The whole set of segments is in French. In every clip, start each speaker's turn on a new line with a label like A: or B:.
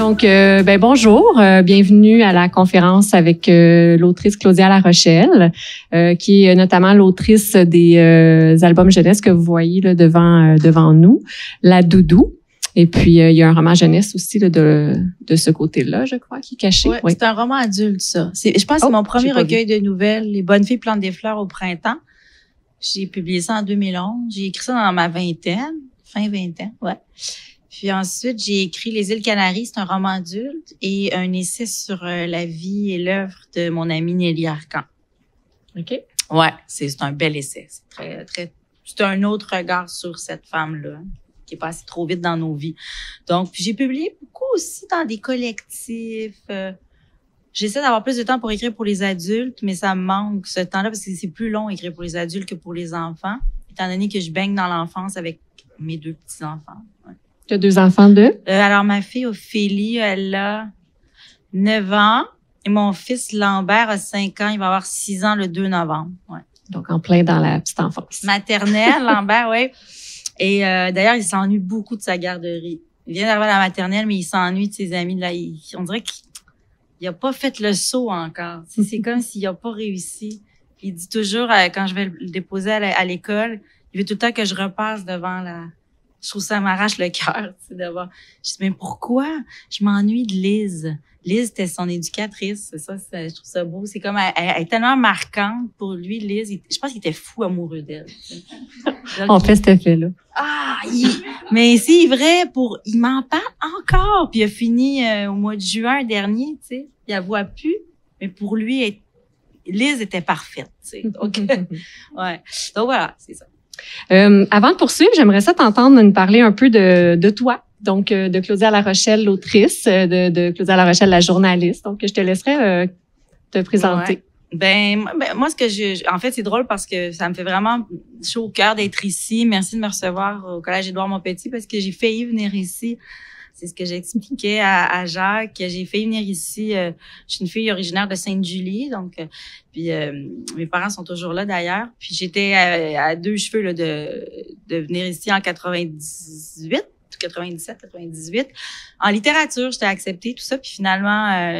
A: Donc, bonjour, bienvenue à la conférence avec l'autrice Claudia Larochelle, qui est notamment l'autrice des albums jeunesse que vous voyez là, devant nous, La Doudou. Et puis, il y a un roman jeunesse aussi là, de ce côté-là, je crois, qui est caché.
B: Ouais, oui. C'est un roman adulte, ça. Je pense que c'est mon premier recueil de nouvelles, Les bonnes filles plantent des fleurs au printemps. J'ai publié ça en 2011. J'ai écrit ça dans ma vingtaine, fin vingtaine, ouais. Puis ensuite, j'ai écrit Les îles Canaries, c'est un roman adulte, et un essai sur la vie et l'œuvre de mon amie Nelly Arcan.
A: OK.
B: Ouais, c'est un bel essai. C'est un autre regard sur cette femme-là, qui est passée trop vite dans nos vies. Donc, puis j'ai publié beaucoup aussi dans des collectifs. J'essaie d'avoir plus de temps pour écrire pour les adultes, mais ça me manque ce temps-là parce que c'est plus long écrire pour les adultes que pour les enfants, étant donné que je baigne dans l'enfance avec mes deux petits-enfants. Ouais.
A: Tu as 2 enfants de?
B: Alors, ma fille Ophélie, elle a 9 ans et mon fils Lambert a 5 ans. Il va avoir 6 ans le 2 novembre. Ouais.
A: Donc, en plein dans la petite enfance.
B: Maternelle, Lambert, oui. Et d'ailleurs, il s'ennuie beaucoup de sa garderie. Il vient d'arriver à la maternelle, mais il s'ennuie de ses amis. Là, on dirait qu'il n'a pas fait le saut encore. C'est comme s'il n'a pas réussi. Il dit toujours, quand je vais le déposer à l'école, il veut tout le temps que je repasse devant la... Je trouve ça m'arrache le cœur, tu sais, d'avoir... Je dis, mais pourquoi? Je m'ennuie de Lise. Lise, c'était son éducatrice. C'est ça, je trouve ça beau. C'est comme, elle est tellement marquante pour lui, Lise. Je pense qu'il était fou amoureux d'elle.
A: On fait cet effet-là.
B: Mais c'est vrai, il m'en parle encore. Puis il a fini au mois de juin dernier, tu sais. Il la voit plus. Mais pour lui, Lise était parfaite, tu sais. Donc, ouais. Donc voilà, c'est ça.
A: Avant de poursuivre, j'aimerais ça t'entendre nous parler un peu de toi. Donc, de Claudia Larochelle, l'autrice, de Claudia Larochelle, la journaliste. Donc, je te laisserai te présenter.
B: Ouais. Moi, en fait, c'est drôle parce que ça me fait vraiment chaud au cœur d'être ici. Merci de me recevoir au Collège Édouard-Montpetit parce que j'ai failli venir ici. C'est ce que j'expliquais à Jacques. J'ai failli venir ici. Je suis une fille originaire de Sainte-Julie, donc puis mes parents sont toujours là d'ailleurs. Puis j'étais à 2 cheveux là, de venir ici en 98. 97, 98. En littérature, j'étais acceptée, tout ça. Puis finalement,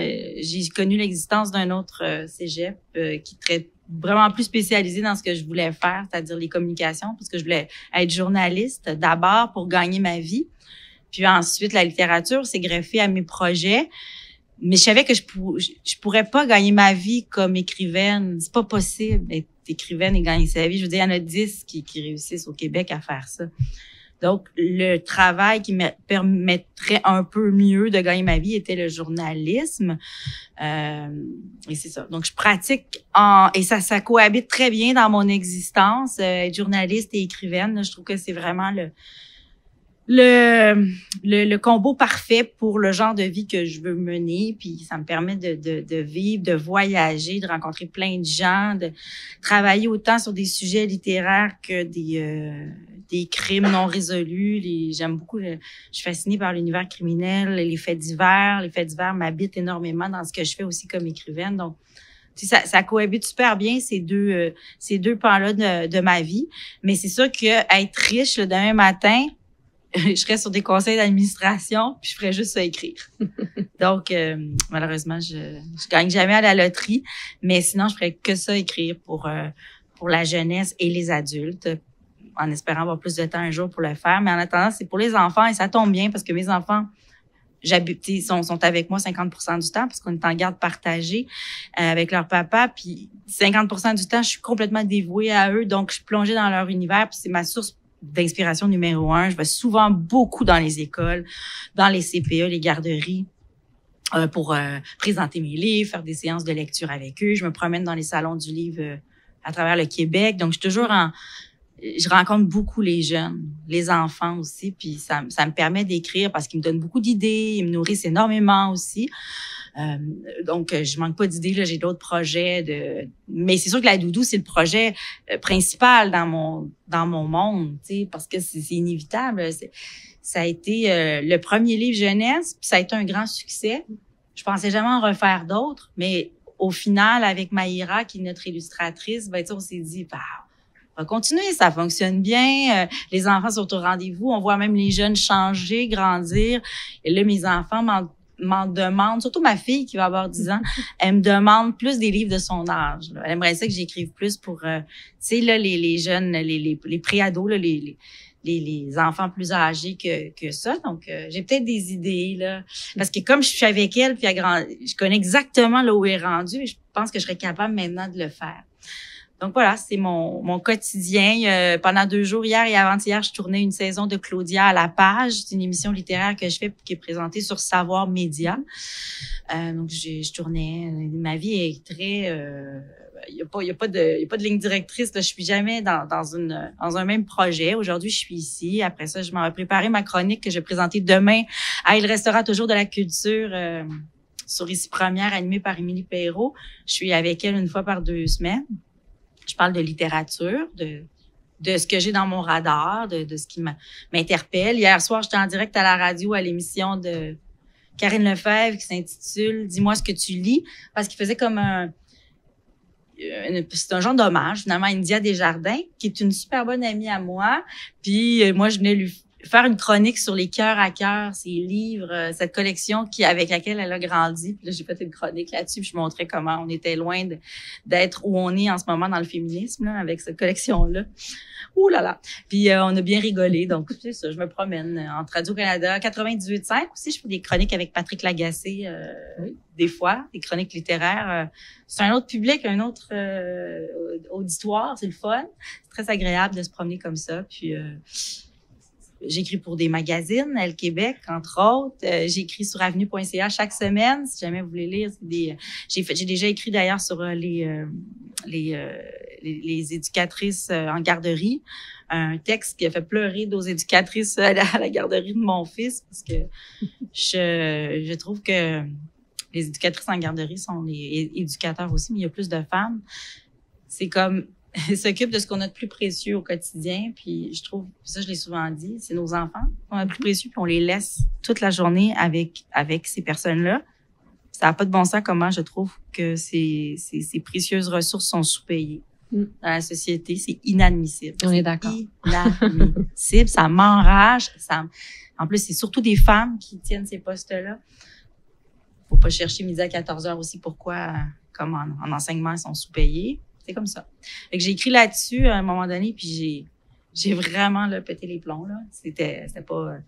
B: j'ai connu l'existence d'un autre cégep qui est vraiment plus spécialisé dans ce que je voulais faire, c'est-à-dire les communications, parce que je voulais être journaliste d'abord pour gagner ma vie. Puis ensuite, la littérature s'est greffée à mes projets. Mais je savais que je pourrais pas gagner ma vie comme écrivaine. C'est pas possible d'être écrivaine et gagner sa vie. Je veux dire, il y en a 10 qui réussissent au Québec à faire ça. Donc, le travail qui me permettrait un peu mieux de gagner ma vie était le journalisme. Et c'est ça. Donc, je pratique et ça cohabite très bien dans mon existence, être journaliste et écrivaine. Là, je trouve que c'est vraiment le combo parfait pour le genre de vie que je veux mener, puis ça me permet de vivre, de voyager, de rencontrer plein de gens, de travailler autant sur des sujets littéraires que des crimes non résolus. J'aime beaucoup, je suis fascinée par l'univers criminel, les faits divers. Les faits divers m'habitent énormément dans ce que je fais aussi comme écrivaine. Donc, ça cohabite super bien ces deux pans-là de ma vie. Mais c'est sûr que être riche le demain matin, je serais sur des conseils d'administration, puis je ferais juste ça écrire. Donc, malheureusement, je gagne jamais à la loterie, mais sinon, je ferais que ça écrire pour la jeunesse et les adultes, en espérant avoir plus de temps un jour pour le faire. Mais en attendant, c'est pour les enfants et ça tombe bien parce que mes enfants, sont avec moi 50% du temps parce qu'on est en garde partagée avec leur papa. Puis 50% du temps, je suis complètement dévouée à eux, donc je suis plongée dans leur univers. Puis c'est ma source d'inspiration numéro 1. Je vais souvent beaucoup dans les écoles, dans les CPE, les garderies, pour présenter mes livres, faire des séances de lecture avec eux. Je me promène dans les salons du livre à travers le Québec. Donc, je suis toujours je rencontre beaucoup les jeunes, les enfants aussi, puis ça me permet d'écrire parce qu'ils me donnent beaucoup d'idées, ils me nourrissent énormément aussi. Donc, je manque pas d'idées, là, j'ai d'autres projets mais c'est sûr que la Doudou, c'est le projet principal dans mon monde, tu sais, parce que c'est inévitable. Ça a été le premier livre jeunesse, puis ça a été un grand succès. Je pensais jamais en refaire d'autres, mais au final, avec Maïra, qui est notre illustratrice, on s'est dit, on va continuer, ça fonctionne bien. Les enfants sont au rendez-vous. On voit même les jeunes changer, grandir. Et là, mes enfants m'en demande, surtout ma fille qui va avoir 10 ans, elle me demande plus des livres de son âge. Là. Elle aimerait ça que j'écrive plus pour, tu sais, là, les jeunes, les pré-ados, là, les enfants plus âgés que ça. Donc, j'ai peut-être des idées, là. Parce que comme je suis avec elle, puis je connais exactement là où elle est rendue, et je pense que je serais capable maintenant de le faire. Donc voilà, c'est mon quotidien. Pendant 2 jours, hier et avant-hier, je tournais une saison de Claudia à la page. C'est une émission littéraire que je fais qui est présentée sur Savoir Média. Donc je tournais. Ma vie est très. Il y a pas de ligne directrice. Là. Je suis jamais dans un même projet. Aujourd'hui, je suis ici. Après ça, je m'en vais préparer ma chronique que je vais présenter demain à Il restera toujours de la culture. Sur Ici Première, animée par Émilie Perrault. Je suis avec elle une fois par 2 semaines. Je parle de littérature, de ce que j'ai dans mon radar, de ce qui m'interpelle. Hier soir, j'étais en direct à la radio à l'émission de Karine Lefebvre qui s'intitule « Dis-moi ce que tu lis » parce qu'il faisait comme c'est un genre d'hommage, finalement, à India Desjardins, qui est une super bonne amie à moi. Puis moi, je venais lui faire une chronique sur les cœurs à cœur, ses livres, cette collection avec laquelle elle a grandi. Puis là, j'ai fait une chronique là-dessus, puis je montrais comment on était loin d'être où on est en ce moment dans le féminisme, là, avec cette collection-là. Ouh là là! Puis on a bien rigolé, donc c'est ça, je me promène entre Radio-Canada, 98.5 aussi, je fais des chroniques avec Patrick Lagacé, des fois, des chroniques littéraires. C'est un autre public, un autre auditoire, c'est le fun. C'est très agréable de se promener comme ça, puis... J'écris pour des magazines, Elle Québec, entre autres. J'écris sur avenue.ca chaque semaine, si jamais vous voulez lire. J'ai déjà écrit d'ailleurs sur les éducatrices en garderie. Un texte qui a fait pleurer nos éducatrices à la garderie de mon fils, parce que je trouve que les éducatrices en garderie sont les éducateurs aussi, mais il y a plus de femmes. C'est comme... s'occupe de ce qu'on a de plus précieux au quotidien. Puis je trouve, ça je l'ai souvent dit, c'est nos enfants qu'on a de plus précieux, puis on les laisse toute la journée avec ces personnes-là. Ça n'a pas de bon sens comment je trouve que ces précieuses ressources sont sous-payées dans la société. C'est inadmissible.
A: On est d'accord.
B: Inadmissible. Ça m'enrage. En plus, c'est surtout des femmes qui tiennent ces postes-là. Faut pas chercher midi à 14h aussi pourquoi, comme en enseignement, ils sont sous-payés. C'est comme ça. Fait que j'ai écrit là-dessus à un moment donné, puis j'ai vraiment là, pété les plombs. Là. C'était pas...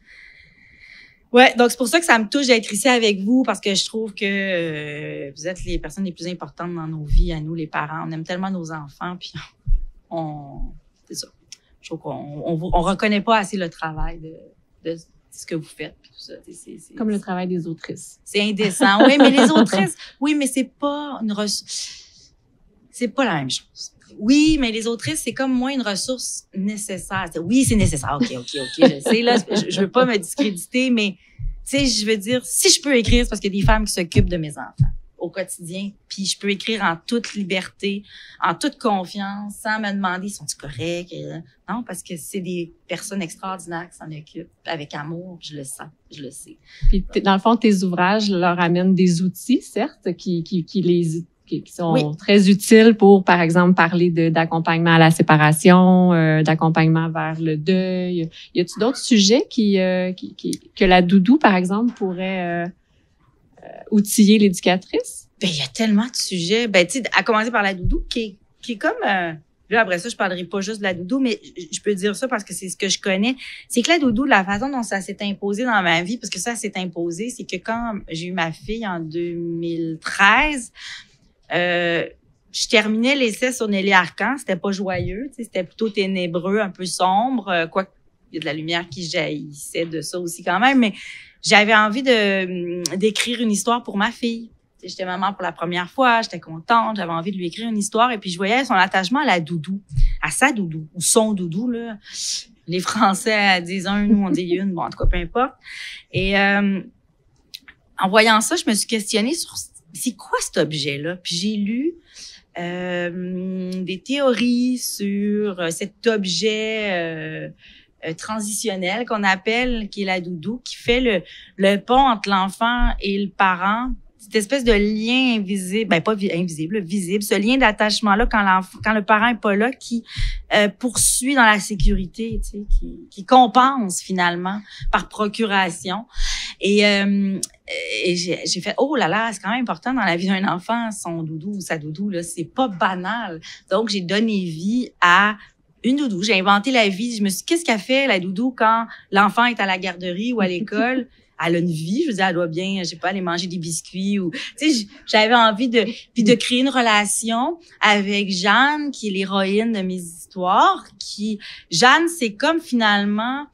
B: Ouais, donc c'est pour ça que ça me touche d'être ici avec vous, parce que je trouve que vous êtes les personnes les plus importantes dans nos vies, à nous, les parents. On aime tellement nos enfants, puis c'est ça. Je trouve qu'on reconnaît pas assez le travail de ce que vous faites, puis tout ça. C'est
A: comme le travail des autrices.
B: C'est indécent. Oui, mais les autrices, oui, mais c'est pas une ressource... C'est pas la même chose. Oui, mais les autrices, c'est comme moi une ressource nécessaire. Oui, c'est nécessaire. OK, je sais, là, je veux pas me discréditer, mais, tu sais, je veux dire, si je peux écrire, c'est parce qu'il y a des femmes qui s'occupent de mes enfants au quotidien, puis je peux écrire en toute liberté, en toute confiance, sans me demander, sont-ils corrects? Non, parce que c'est des personnes extraordinaires qui s'en occupent avec amour, je le sens, je le sais.
A: Puis, dans le fond, tes ouvrages leur amènent des outils, certes, qui sont très utiles pour, par exemple, parler d'accompagnement à la séparation, d'accompagnement vers le deuil. Y a-t-il d'autres sujets que la doudou, par exemple, pourrait outiller l'éducatrice?
B: Ben, il y a tellement de sujets. Ben, tu sais, à commencer par la doudou, qui est comme... Là, après ça, je parlerai pas juste de la doudou, mais je peux dire ça parce que c'est ce que je connais. C'est que la doudou, la façon dont ça s'est imposé dans ma vie, parce que ça s'est imposé, c'est que quand j'ai eu ma fille en 2013... je terminais l'essai sur Nelly Arcan, c'était pas joyeux, c'était plutôt ténébreux, un peu sombre, quoique il y a de la lumière qui jaillissait de ça aussi quand même, mais j'avais envie d'écrire une histoire pour ma fille. J'étais maman pour la première fois, j'étais contente, j'avais envie de lui écrire une histoire, et puis je voyais son attachement à la doudou, à sa doudou, ou son doudou, là. Les Français disent un, nous on dit une, bon, en tout cas, peu importe. Et en voyant ça, je me suis questionnée sur c'est quoi cet objet-là? Puis j'ai lu des théories sur cet objet transitionnel qu'on appelle, qui est la doudou, qui fait le pont entre l'enfant et le parent. Cette espèce de lien invisible, ben pas invisible, visible, ce lien d'attachement-là quand le parent est pas là, qui poursuit dans la sécurité, tu sais, qui compense finalement par procuration. Et j'ai fait, oh là là, c'est quand même important dans la vie d'un enfant, son doudou ou sa doudou, là, c'est pas banal. Donc, j'ai donné vie à une doudou. J'ai inventé la vie. Je me suis dit, qu'est-ce qu'elle fait, la doudou, quand l'enfant est à la garderie ou à l'école? Elle a une vie, je veux dire, elle doit bien, je sais pas, aller manger des biscuits ou, tu sais, j'avais envie de créer une relation avec Jeanne, qui est l'héroïne de mes histoires, Jeanne, c'est comme finalement,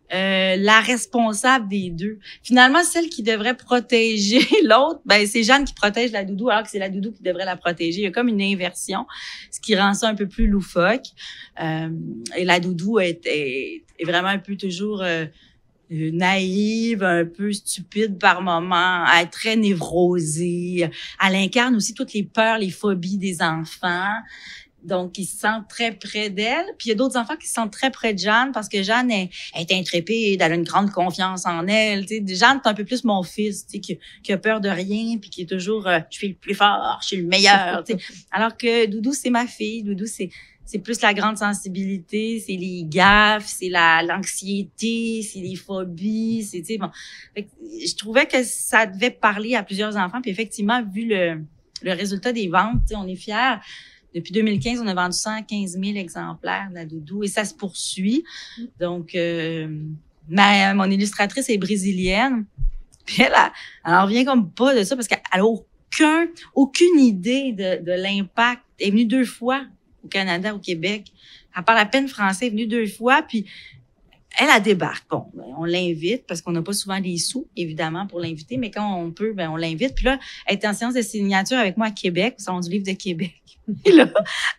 B: la responsable des deux. Finalement, celle qui devrait protéger l'autre, ben c'est Jeanne qui protège la doudou, alors que c'est la doudou qui devrait la protéger. Il y a comme une inversion, ce qui rend ça un peu plus loufoque. Et la doudou est vraiment un peu toujours naïve, un peu stupide par moments, elle est très névrosée. Elle incarne aussi toutes les peurs, les phobies des enfants. Donc, ils se sentent très près d'elle. Puis, il y a d'autres enfants qui se sentent très près de Jeanne parce que Jeanne est intrépide, elle a une grande confiance en elle. Tu sais, Jeanne, c'est un peu plus mon fils, tu sais, qui a peur de rien puis qui est toujours, je suis le plus fort, je suis le meilleur, tu sais. Alors que Doudou, c'est ma fille. Doudou, c'est plus la grande sensibilité, c'est les gaffes, c'est l'anxiété, c'est les phobies, c'est, tu sais, bon. Fait que je trouvais que ça devait parler à plusieurs enfants. Puis, effectivement, vu le résultat des ventes, tu sais, on est fiers. Depuis 2015, on a vendu 115 000 exemplaires de la doudou et ça se poursuit. Donc, mon illustratrice est brésilienne. Puis elle en revient comme pas de ça parce qu'elle a aucune idée de l'impact. Elle est venue 2 fois au Canada, au Québec. Elle parle à peine français, elle est venue 2 fois. Puis elle débarque. Bon, ben, on l'invite parce qu'on n'a pas souvent les sous, évidemment, pour l'inviter, mais quand on peut, ben on l'invite. Puis là, elle était en séance de signature avec moi à Québec, au Salon du livre de Québec. Et là,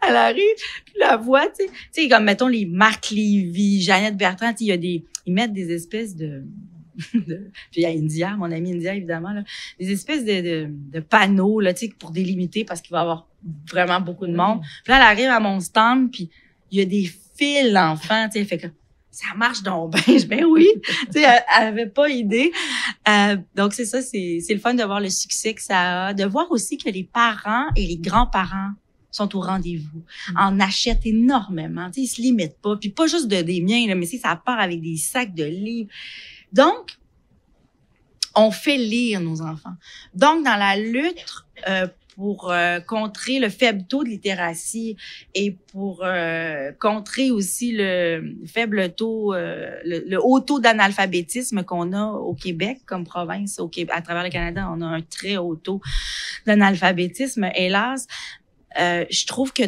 B: elle arrive, puis la voix, tu sais, comme, mettons, les Marc Lévy, Jeannette Bertrand, tu sais, ils mettent des espèces de puis il y a India, mon amie India, évidemment, là, des espèces de panneaux, là, tu sais, pour délimiter parce qu'il va y avoir vraiment beaucoup de monde. Puis là, elle arrive à mon stand, puis il y a des fils d'enfants, tu sais, elle fait que ça marche donc bien. Ben oui. Tu sais, elle avait pas idée. Donc, c'est ça, c'est le fun de voir le succès que ça a, de voir aussi que les parents et les grands-parents sont au rendez-vous, en achètent énormément. Tu sais, ils se limitent pas. Puis pas juste des miens, là, mais ça part avec des sacs de livres. Donc, on fait lire nos enfants. Donc, dans la lutte pour contrer le faible taux de littératie et pour contrer aussi le faible taux, le haut taux d'analphabétisme qu'on a au Québec comme province, à travers le Canada, on a un très haut taux d'analphabétisme, hélas. Je trouve que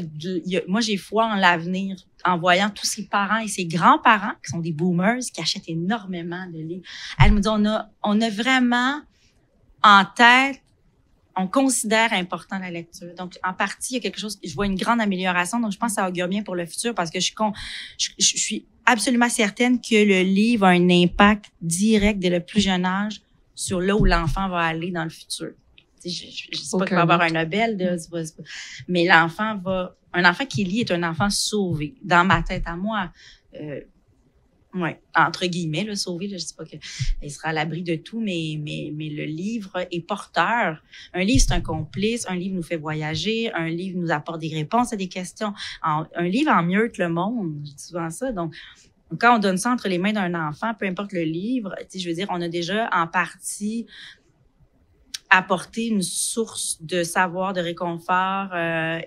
B: moi, j'ai foi en l'avenir en voyant tous ces parents et ces grands-parents qui sont des boomers qui achètent énormément de livres. Elle me dit, on a vraiment en tête, on considère important la lecture. Donc, en partie, il y a quelque chose, je vois une grande amélioration. Donc, je pense que ça augure bien pour le futur parce que je suis absolument certaine que le livre a un impact direct dès le plus jeune âge sur là où l'enfant va aller dans le futur. Je sais pas qu'il va avoir un Nobel, mais un enfant qui lit est un enfant sauvé. Dans ma tête à moi, ouais, entre guillemets, le sauvé, là, je sais pas qu'il sera à l'abri de tout, mais le livre est porteur. Un livre, c'est un complice. Un livre nous fait voyager. Un livre nous apporte des réponses à des questions. Un livre emmeute le monde. Je dis souvent ça. Donc, quand on donne ça entre les mains d'un enfant, peu importe le livre, tu sais, je veux dire, on a déjà en partie apporter une source de savoir, de réconfort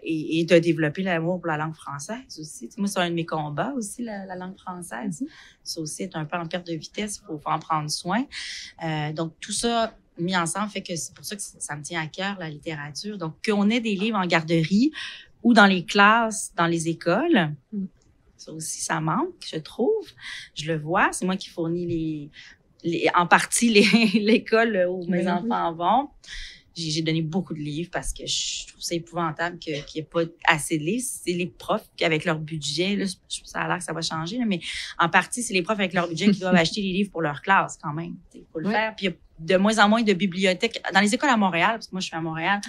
B: et de développer l'amour pour la langue française aussi. Moi, c'est un de mes combats aussi, la langue française. Ça aussi est un peu en perte de vitesse, il faut en prendre soin. Donc, tout ça mis ensemble fait que c'est pour ça que ça me tient à cœur, la littérature. Donc, qu'on ait des livres en garderie ou dans les classes, dans les écoles, ça aussi, ça manque, je trouve. Je le vois, c'est moi qui fournis en partie l'école où mes enfants vont. J'ai donné beaucoup de livres parce que je trouve ça épouvantable qu'il n'y ait pas assez de livres. C'est les profs qui, avec leur budget, là, ça a l'air que ça va changer, là, mais en partie, c'est les profs avec leur budget qui doivent acheter les livres pour leur classe quand même. Il faut le faire. Puis il y a de moins en moins de bibliothèques. Dans les écoles à Montréal, parce que moi, je suis à Montréal,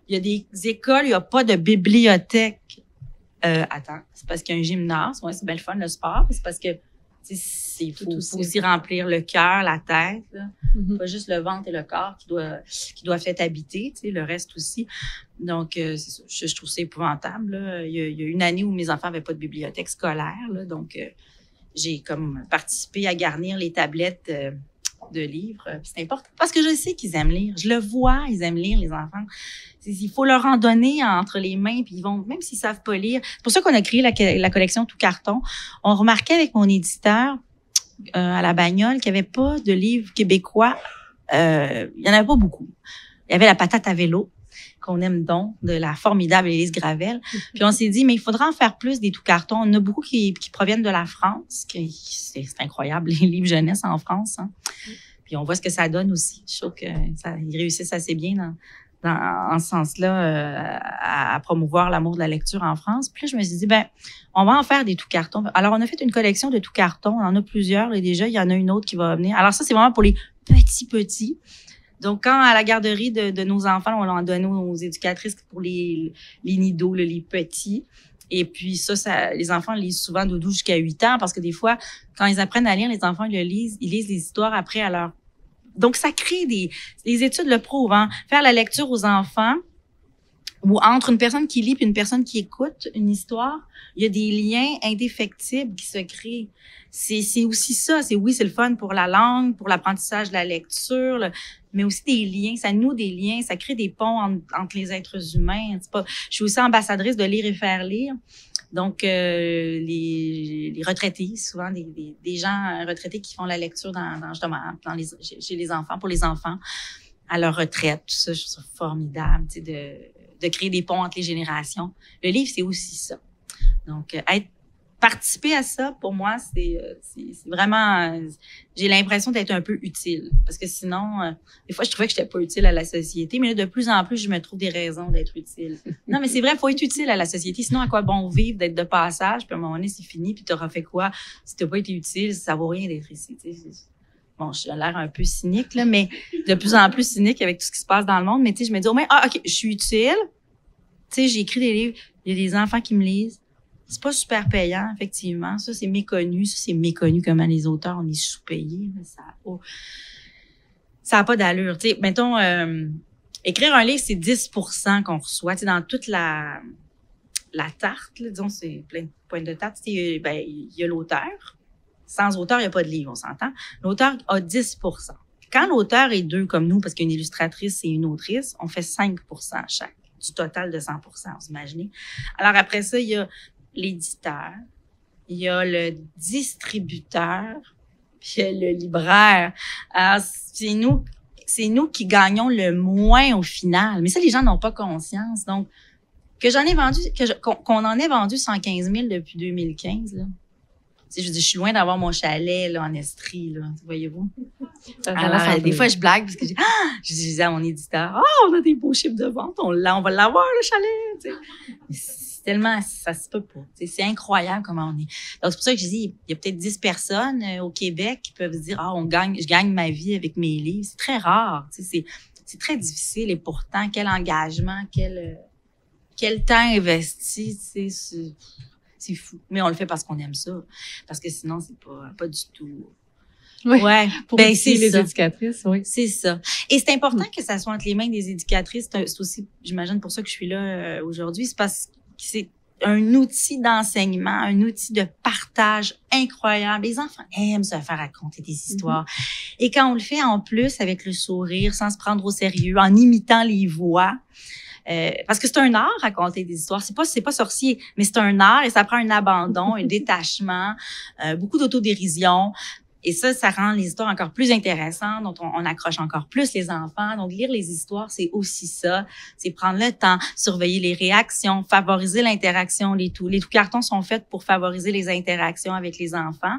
B: il y a des écoles, il n'y a pas de bibliothèque. Attends, c'est parce qu'il y a un gymnase. Ouais, c'est bien le fun, le sport. C'est parce que il faut aussi remplir le cœur, la tête, là. Pas juste le ventre et le corps qui doivent être habités, tu sais, le reste aussi. Donc, c'est ça. Je trouve ça épouvantable, là. Il y a une année où mes enfants n'avaient pas de bibliothèque scolaire, là, donc j'ai comme participé à garnir les tablettes. de livres. Puis c'est important parce que je sais qu'ils aiment lire. Je le vois, ils aiment lire, les enfants. Il faut leur en donner entre les mains, puis ils vont, même s'ils savent pas lire. C'est pour ça qu'on a créé la collection Tout Carton. On remarquait avec mon éditeur à la Bagnole qu'il n'y avait pas de livres québécois. Il y en avait pas beaucoup. Il y avait La Patate à vélo, qu'on aime donc, de la formidable Élise Gravel. Puis on s'est dit, mais il faudra en faire plus des Tout Carton. On en a beaucoup qui proviennent de la France. C'est incroyable, les livres jeunesse en France. Hein. Puis on voit ce que ça donne aussi. Je trouve que ils réussissent assez bien en ce sens-là à promouvoir l'amour de la lecture en France. Puis là, je me suis dit, on va en faire des Tout Carton. Alors, on a fait une collection de Tout Carton. On en a plusieurs. Et déjà, il y en a une autre qui va venir. Alors ça, c'est vraiment pour les petits. Donc, quand à la garderie de nos enfants, on l'a donné aux éducatrices pour les nidos, les petits. Et puis ça, les enfants lisent souvent de 12 jusqu'à 8 ans parce que des fois, quand ils apprennent à lire, les enfants ils lisent les histoires après à leur... Donc, ça crée les études le prouvent, hein. Faire la lecture aux enfants ou entre une personne qui lit et une personne qui écoute une histoire, il y a des liens indéfectibles qui se créent. C'est aussi ça. C'est le fun pour la langue, pour l'apprentissage de la lecture, mais aussi des liens. Ça noue des liens, ça crée des ponts entre les êtres humains. Je suis aussi ambassadrice de Lire et faire lire. Donc, les retraités, souvent des gens retraités qui font la lecture justement chez les enfants, pour les enfants, à leur retraite, tout ça, je trouve ça formidable, tu sais, de créer des ponts entre les générations. Le livre, c'est aussi ça. Donc, participer à ça, pour moi, c'est vraiment... j'ai l'impression d'être un peu utile. Parce que sinon, des fois, je trouvais que j'étais pas utile à la société. Mais là, de plus en plus, je me trouve des raisons d'être utile. Non, mais c'est vrai, il faut être utile à la société. Sinon, à quoi bon vivre, d'être de passage, puis à un moment donné, c'est fini, puis t'auras fait quoi? Si t'as pas été utile, ça vaut rien d'être ici. Tu sais, bon, j'ai l'air un peu cynique, là, mais de plus en plus cynique avec tout ce qui se passe dans le monde. Mais tu sais, je me dis, OK, je suis utile. Tu sais, j'ai écrit des livres. Il y a des enfants qui me lisent. C'est pas super payant, effectivement. Ça, c'est méconnu. Ça, c'est méconnu comment les auteurs, on est sous-payés. Ça a pas d'allure. Tu sais, mettons, écrire un livre, c'est 10% qu'on reçoit. Tu sais, dans toute la tarte, là, disons, c'est plein de points de tarte. Tu sais, il y a l'auteur. Sans auteur, il n'y a pas de livre, on s'entend. L'auteur a 10%. Quand l'auteur est deux comme nous, parce qu'il y a une illustratrice et une autrice, on fait 5% chaque, du total de 100%, vous imaginez. Alors après ça, il y a l'éditeur, il y a le distributeur, puis il y a le libraire. Alors, c'est nous qui gagnons le moins au final. Mais ça, les gens n'ont pas conscience. Donc, qu'on en ait vendu 115 000 depuis 2015, là. Je veux dire, je suis loin d'avoir mon chalet là, en Estrie, là, voyez-vous. Alors, des fois, je blague parce que je disais à mon éditeur, on a des beaux chiffres de vente, on va l'avoir, le chalet. Tu sais. C'est tellement, ça se peut pas. Tu sais, c'est incroyable comment on est. Donc, c'est pour ça que je dis, il y a peut-être 10 personnes au Québec qui peuvent se dire, je gagne ma vie avec mes livres. C'est très rare. Tu sais, c'est très difficile et pourtant, quel engagement, quel temps investi, tu sais, c'est fou. Mais on le fait parce qu'on aime ça. Parce que sinon, c'est pas du tout.
A: Oui.
B: Ouais.
A: Pour c'est les éducatrices, oui.
B: C'est ça. Et c'est important que ça soit entre les mains des éducatrices. C'est aussi, j'imagine, pour ça que je suis là aujourd'hui. C'est parce que c'est un outil d'enseignement, un outil de partage incroyable. Les enfants aiment se faire raconter des histoires. Et quand on le fait en plus avec le sourire, sans se prendre au sérieux, en imitant les voix, parce que c'est un art raconter des histoires. C'est pas sorcier, mais c'est un art et ça prend un abandon, un détachement, beaucoup d'autodérision. Et ça rend les histoires encore plus intéressantes, dont on accroche encore plus les enfants. Donc, lire les histoires, c'est aussi ça. C'est prendre le temps, surveiller les réactions, favoriser l'interaction. Les tout cartons sont faits pour favoriser les interactions avec les enfants.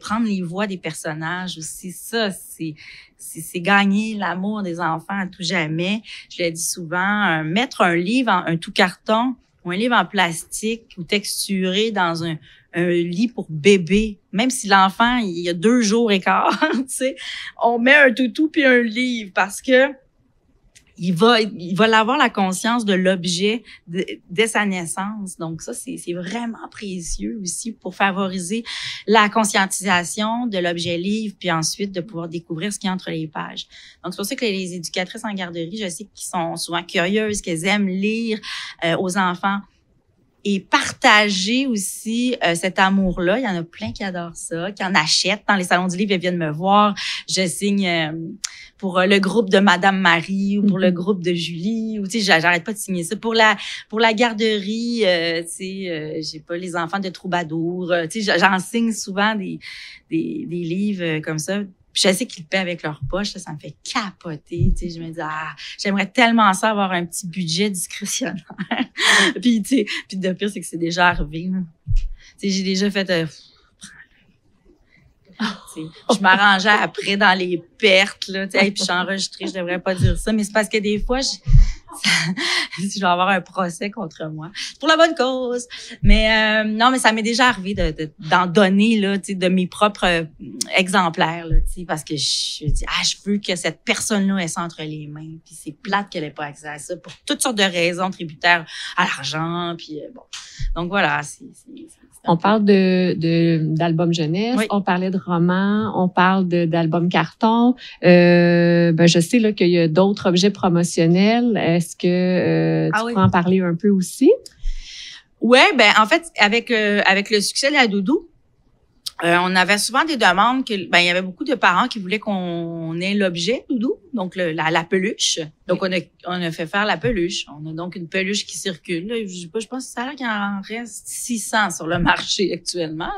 B: Prendre les voix des personnages aussi, ça, c'est gagner l'amour des enfants à tout jamais. Je le dis souvent, mettre un livre, un tout carton ou un livre en plastique ou texturé dans un lit pour bébé, même si l'enfant, il y a 2 jours et quart, tu sais, on met un toutou puis un livre parce que il va avoir la conscience de l'objet dès sa naissance. Donc ça, c'est vraiment précieux aussi pour favoriser la conscientisation de l'objet livre, puis ensuite de pouvoir découvrir ce qu'il y a entre les pages. Donc c'est pour ça que les éducatrices en garderie, je sais qu'ils sont souvent curieuses, qu'elles aiment lire aux enfants. et partager aussi cet amour-là. Il y en a plein qui adorent ça, qui en achètent. Dans les salons du livre, ils viennent me voir. Je signe pour le groupe de Madame Marie ou pour le groupe de Julie. Ou tu sais, j'arrête pas de signer ça. Pour la garderie, tu sais, j'ai pas les enfants de Troubadour. Tu sais, j'en signe souvent des livres comme ça. Puis je sais qu'ils le paient avec leur poche, ça me fait capoter. Tu sais, je me dis j'aimerais tellement ça avoir un petit budget discrétionnaire. Puis tu sais, puis le pire c'est que c'est déjà arrivé. Tu sais, j'ai déjà fait je m'arrangeais après dans les pertes là, tu sais, puis je suis enregistrée, je devrais pas dire ça, mais c'est parce que des fois je vais avoir un procès contre moi pour la bonne cause. Mais non, mais ça m'est déjà arrivé d'en donner là, tu sais, de mes propres exemplaires là, tu sais, parce que je dis je veux que cette personne-là ait ça entre les mains, puis c'est plate qu'elle ait pas accès à ça pour toutes sortes de raisons tributaires à l'argent, puis bon. Donc voilà,
A: on parle d'albums jeunesse, oui. On parlait de romans, on parle d'albums carton. Je sais là qu'il y a d'autres objets promotionnels. Est-ce que tu peux en parler un peu aussi?
B: Ouais, en fait avec le succès de la doudou, on avait souvent des demandes il y avait beaucoup de parents qui voulaient qu'on ait l'objet doudou, donc la peluche. Donc on a fait faire la peluche. On a donc une peluche qui circule. Là, je pense que ça a l'air qu'il en reste 600 sur le marché actuellement.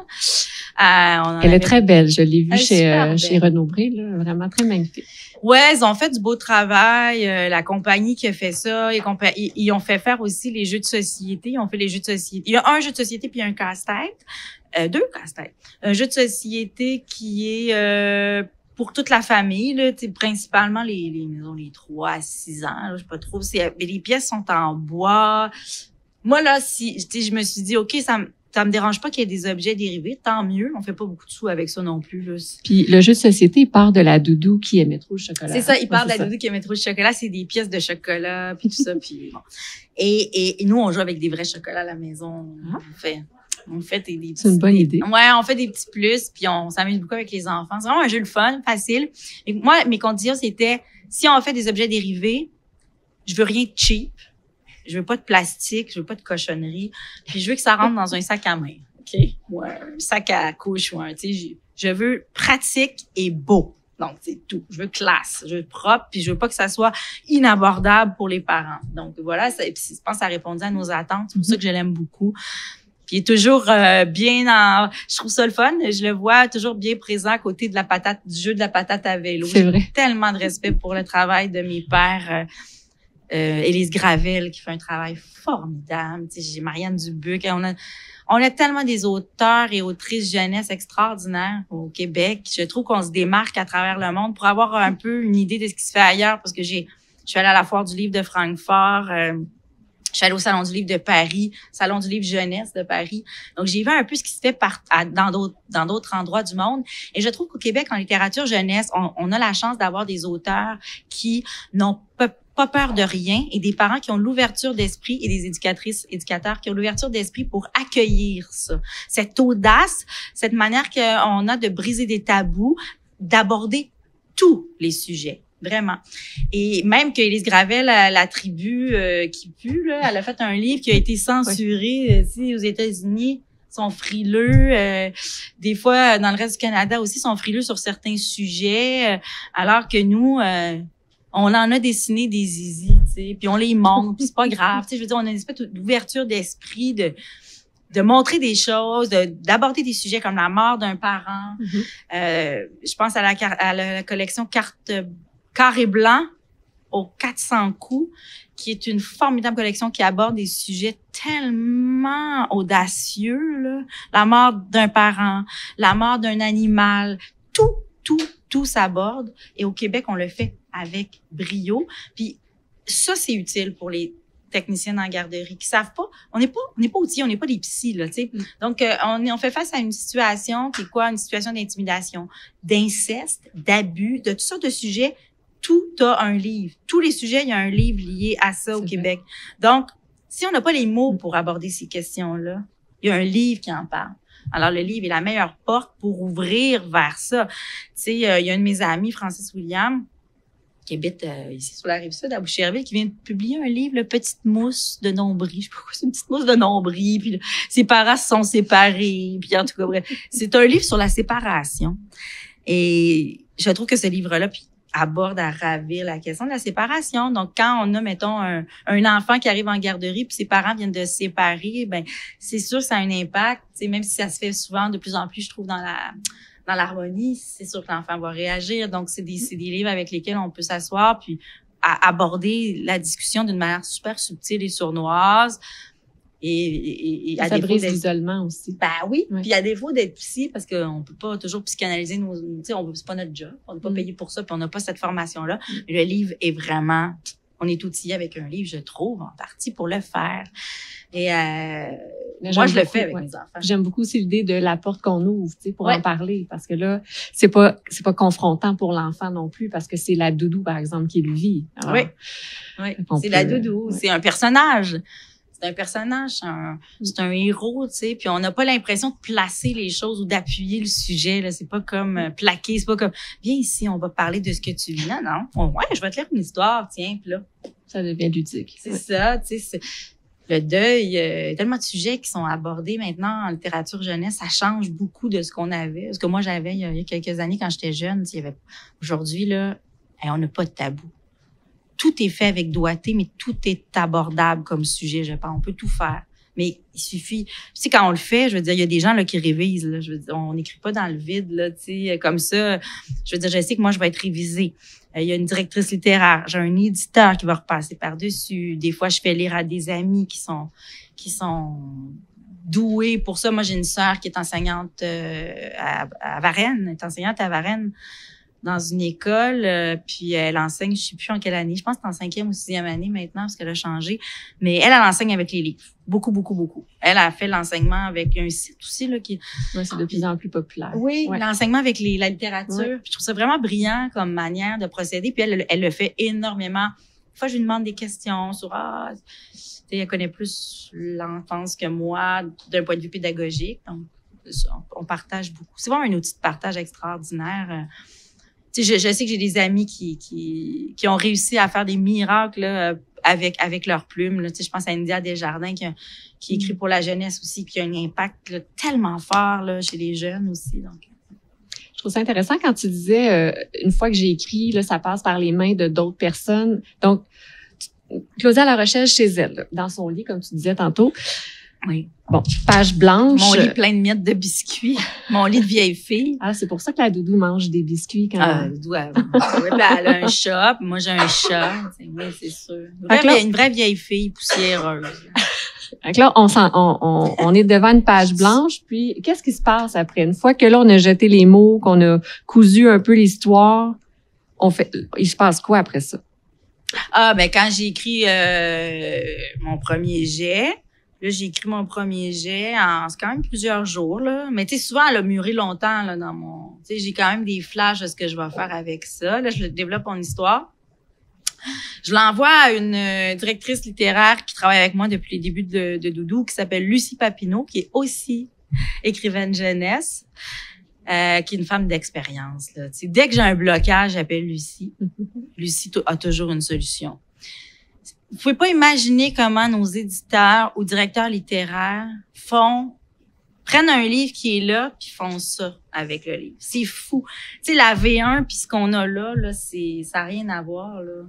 A: Elle est très belle, je l'ai vue chez Renaud-Bré, là, vraiment très magnifique.
B: Ouais, ils ont fait du beau travail. La compagnie qui a fait ça, ils ont fait faire aussi les jeux de société. Ils ont fait les jeux de société. Il y a un jeu de société puis un casse-tête. 2 casse-têtes. Un jeu de société qui est pour toute la famille, là, principalement les maisons, les 3 à 6 ans. Là, je sais pas trop. Mais les pièces sont en bois. Moi, là, je me suis dit, OK, ça me dérange pas qu'il y ait des objets dérivés, tant mieux. On fait pas beaucoup de sous avec ça non plus. Là.
A: Puis le jeu de société, il part de la doudou qui aimait trop le chocolat.
B: C'est ça, il part de la doudou qui aimait trop le chocolat. C'est des pièces de chocolat, puis tout ça. Puis bon. Et nous, on joue avec des vrais chocolats à la maison. On fait des petits...
A: C'est une bonne idée.
B: Ouais, on fait des petits plus, puis on s'amuse beaucoup avec les enfants. C'est vraiment un jeu de fun, facile. Et moi, mes conditions, c'était, si on fait des objets dérivés, je veux rien de cheap. Je veux pas de plastique, je veux pas de cochonnerie. Puis je veux que ça rentre dans un sac à main. OK? Ouais, un sac à couche ou tu sais, je veux pratique et beau. Donc, c'est tout. Je veux classe, je veux propre, puis je veux pas que ça soit inabordable pour les parents. Donc, voilà, je pense que ça répondait à nos attentes. C'est pour ça que je l'aime beaucoup. Puis il est toujours je trouve ça le fun. Je le vois toujours bien présent à côté de du jeu de la patate à vélo.
A: C'est vrai.
B: J'ai tellement de respect pour le travail de mes pères. Élise Gravel qui fait un travail formidable. Tu sais, j'ai Marianne Dubuc. On a tellement des auteurs et autrices jeunesse extraordinaires au Québec. Je trouve qu'on se démarque à travers le monde pour avoir un peu une idée de ce qui se fait ailleurs, parce que je suis allée à la foire du livre de Francfort. Je suis allée au Salon du livre de Paris, Salon du livre jeunesse de Paris. Donc, j'ai vu un peu ce qui se fait dans d'autres endroits du monde. Et je trouve qu'au Québec, en littérature jeunesse, on a la chance d'avoir des auteurs qui n'ont pas peur de rien et des parents qui ont l'ouverture d'esprit et des éducateurs qui ont l'ouverture d'esprit pour accueillir ça. Cette audace, cette manière qu'on a de briser des tabous, d'aborder tous les sujets. Vraiment. Et même que Élise Gravel, la tribu qui pue, là, elle a fait un livre qui a été censuré aux États-Unis. Sont frileux. Des fois, dans le reste du Canada aussi, sont frileux sur certains sujets. Alors que nous, on en a dessiné des zizi, tu sais, puis on les montre, puis c'est pas grave. Tu sais, je veux dire, on a une espèce d'ouverture d'esprit, de montrer des choses, d'aborder des sujets comme la mort d'un parent. Je pense à la collection Carré Blanc aux 400 coups, qui est une formidable collection qui aborde des sujets tellement audacieux, là. La mort d'un parent, la mort d'un animal, tout s'aborde. Et au Québec, on le fait avec brio. Puis ça, c'est utile pour les techniciennes en garderie qui savent pas, on n'est pas outillés, on n'est pas des psys, là, tu sais. Donc, on fait face à une situation qui est quoi? Une situation d'intimidation, d'inceste, d'abus, de toutes sortes de sujets. Tout a un livre. Tous les sujets, il y a un livre lié à ça au Québec. Donc, si on n'a pas les mots pour aborder ces questions-là, il y a un livre qui en parle. Alors, le livre est la meilleure porte pour ouvrir vers ça. Tu sais, il y a une de mes amies, Francis William, qui habite ici sur la Rive-Sud, à Boucherville, qui vient de publier un livre, « Le Petite Mousse de Nombril ». Je sais pas pourquoi c'est une petite mousse de nombril. Puis là, ses parents se sont séparés. Puis en tout cas, bref, c'est un livre sur la séparation. Et je trouve que ce livre-là aborde à ravir la question de la séparation. Donc, quand on a, mettons, un enfant qui arrive en garderie puis ses parents viennent de se séparer, ben c'est sûr que ça a un impact. Même si ça se fait souvent de plus en plus, je trouve, dans l'harmonie, c'est sûr que l'enfant va réagir. Donc, c'est des livres avec lesquels on peut s'asseoir puis aborder la discussion d'une manière super subtile et sournoise. Et
A: ça brise l'isolement aussi.
B: Ben oui. Ouais. Puis à défaut d'être psy, parce qu'on peut pas toujours psychanalyser c'est pas notre job. On n'est pas payé pour ça puis on n'a pas cette formation-là. Le livre est vraiment, on est outillé avec un livre, je trouve, en partie pour le faire. Et moi, je le fais avec mes enfants.
A: J'aime beaucoup aussi l'idée de la porte qu'on ouvre, pour en parler, parce que là, c'est pas confrontant pour l'enfant non plus, parce que c'est la doudou, par exemple, qui le vit. Alors,
B: c'est la doudou, c'est un personnage. C'est un personnage, c'est un héros, puis on n'a pas l'impression de placer les choses ou d'appuyer le sujet, là. C'est pas comme plaquer, c'est pas comme viens ici, on va parler de ce que tu vis. Non. Je vais te lire une histoire, tiens, puis là.
A: Ça devient ludique.
B: C'est ça, le deuil, il y a tellement de sujets qui sont abordés maintenant en littérature jeunesse, ça change beaucoup de ce qu'on avait. Ce que moi j'avais il y a quelques années quand j'étais jeune, aujourd'hui là, on n'a pas de tabou. Tout est fait avec doigté, mais tout est abordable comme sujet, je pense. On peut tout faire. Mais il suffit, quand on le fait, je veux dire, il y a des gens là qui révisent, là. Je veux dire, on n'écrit pas dans le vide, là, comme ça. Je veux dire, je sais que moi, je vais être révisée. Il y a une directrice littéraire, j'ai un éditeur qui va repasser par-dessus. Des fois, je fais lire à des amis qui sont doués pour ça. Moi, j'ai une sœur qui est enseignante à Varennes, dans une école, puis elle enseigne, je sais plus en quelle année, je pense que c'est en 5e ou 6e année maintenant, parce qu'elle a changé, mais elle enseigne avec les livres, beaucoup, beaucoup, beaucoup. Elle a fait l'enseignement avec un site aussi, là, qui...
A: Ouais, c'est de plus en plus populaire.
B: Oui, l'enseignement avec la littérature. Ouais. Je trouve ça vraiment brillant comme manière de procéder, puis elle le fait énormément. Des fois, je lui demande des questions sur, elle connaît plus l'enfance que moi, d'un point de vue pédagogique, donc on partage beaucoup. C'est vraiment un outil de partage extraordinaire. Je sais que j'ai des amis qui ont réussi à faire des miracles là, avec leurs plumes. Là. Je pense à India Desjardins qui écrit pour la jeunesse aussi, qui a un impact là, tellement fort là, chez les jeunes aussi. Donc.
A: Je trouve ça intéressant quand tu disais, une fois que j'ai écrit, là, ça passe par les mains de d'autres personnes. Donc, Claudia Larochelle chez elle, là, dans son lit, comme tu disais tantôt.
B: Oui.
A: Bon, page blanche.
B: Mon lit plein de miettes de biscuits. Mon lit de vieille fille.
A: Ah, c'est pour ça que la doudou mange des biscuits quand
B: même. Doudou, elle a un chat, moi j'ai un chat. Oui, c'est sûr. Une vraie vieille fille poussiéreuse.
A: Donc là, on est devant une page blanche, puis qu'est-ce qui se passe après? Une fois que là, on a jeté les mots, qu'on a cousu un peu l'histoire, il se passe quoi après ça?
B: Quand j'ai écrit mon premier jet, là, j'ai écrit mon premier jet c'est quand même plusieurs jours, là. Mais, souvent, elle a mûri longtemps, là, dans mon, j'ai quand même des flashs de ce que je vais faire avec ça. Là, je développe mon histoire. Je l'envoie à une directrice littéraire qui travaille avec moi depuis les débuts de Doudou, qui s'appelle Lucie Papineau, qui est aussi écrivaine jeunesse, qui est une femme d'expérience, là. Dès que j'ai un blocage, j'appelle Lucie. Lucie a toujours une solution. Vous pouvez pas imaginer comment nos éditeurs ou directeurs littéraires prennent un livre qui est là puis font ça avec le livre. C'est fou. La V1 puis ce qu'on a là, ça n'a rien à voir, là.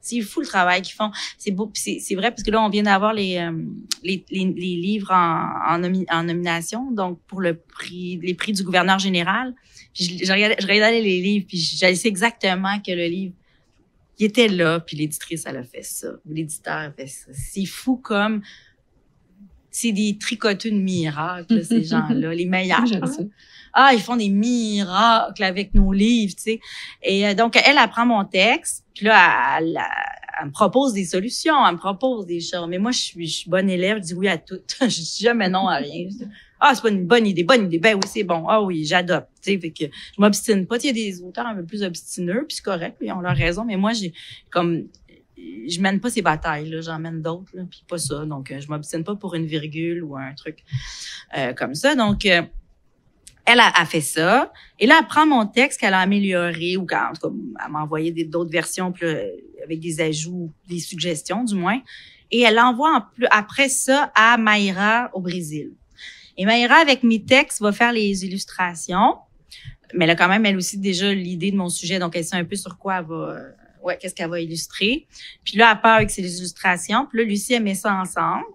B: C'est fou le travail qu'ils font. C'est beau, puis c'est vrai parce que là on vient d'avoir les livres en nomination, donc pour les prix du gouverneur général. Puis je regardais les livres puis je sais exactement que le livre il était là, puis l'éditrice, elle a fait ça. L'éditeur a fait ça. C'est fou comme... C'est des tricoteux de miracles, ces gens-là, les meilleurs. Ils font des miracles avec nos livres, tu sais. Et donc, elle apprend mon texte, puis là, elle me propose des solutions, elle me propose des choses. Mais moi, je suis bonne élève, je dis oui à tout. Je dis jamais non à rien. C'est pas une bonne idée. Ben oui, c'est bon. Oui, j'adopte. Tu sais, fait que je m'obstine pas. Il y a des auteurs un peu plus obstineux, puis c'est correct, ils ont leur raison. Mais moi, je mène pas ces batailles, là. J'en mène d'autres, là, puis pas ça. Donc, je m'obstine pas pour une virgule ou un truc comme ça. Donc, Elle a fait ça. Et là, elle prend mon texte qu'elle a amélioré ou en tout cas, elle m'a envoyé d'autres versions puis là, avec des ajouts, des suggestions du moins. Et elle l'envoie après ça à Mayra au Brésil. Et Mayra, avec mes textes, va faire les illustrations. Mais elle a quand même, elle aussi, déjà l'idée de mon sujet. Donc, elle sait un peu sur quoi elle va... qu'est-ce qu'elle va illustrer. Puis là, elle part avec ses illustrations. Puis là, Lucie, elle met ça ensemble.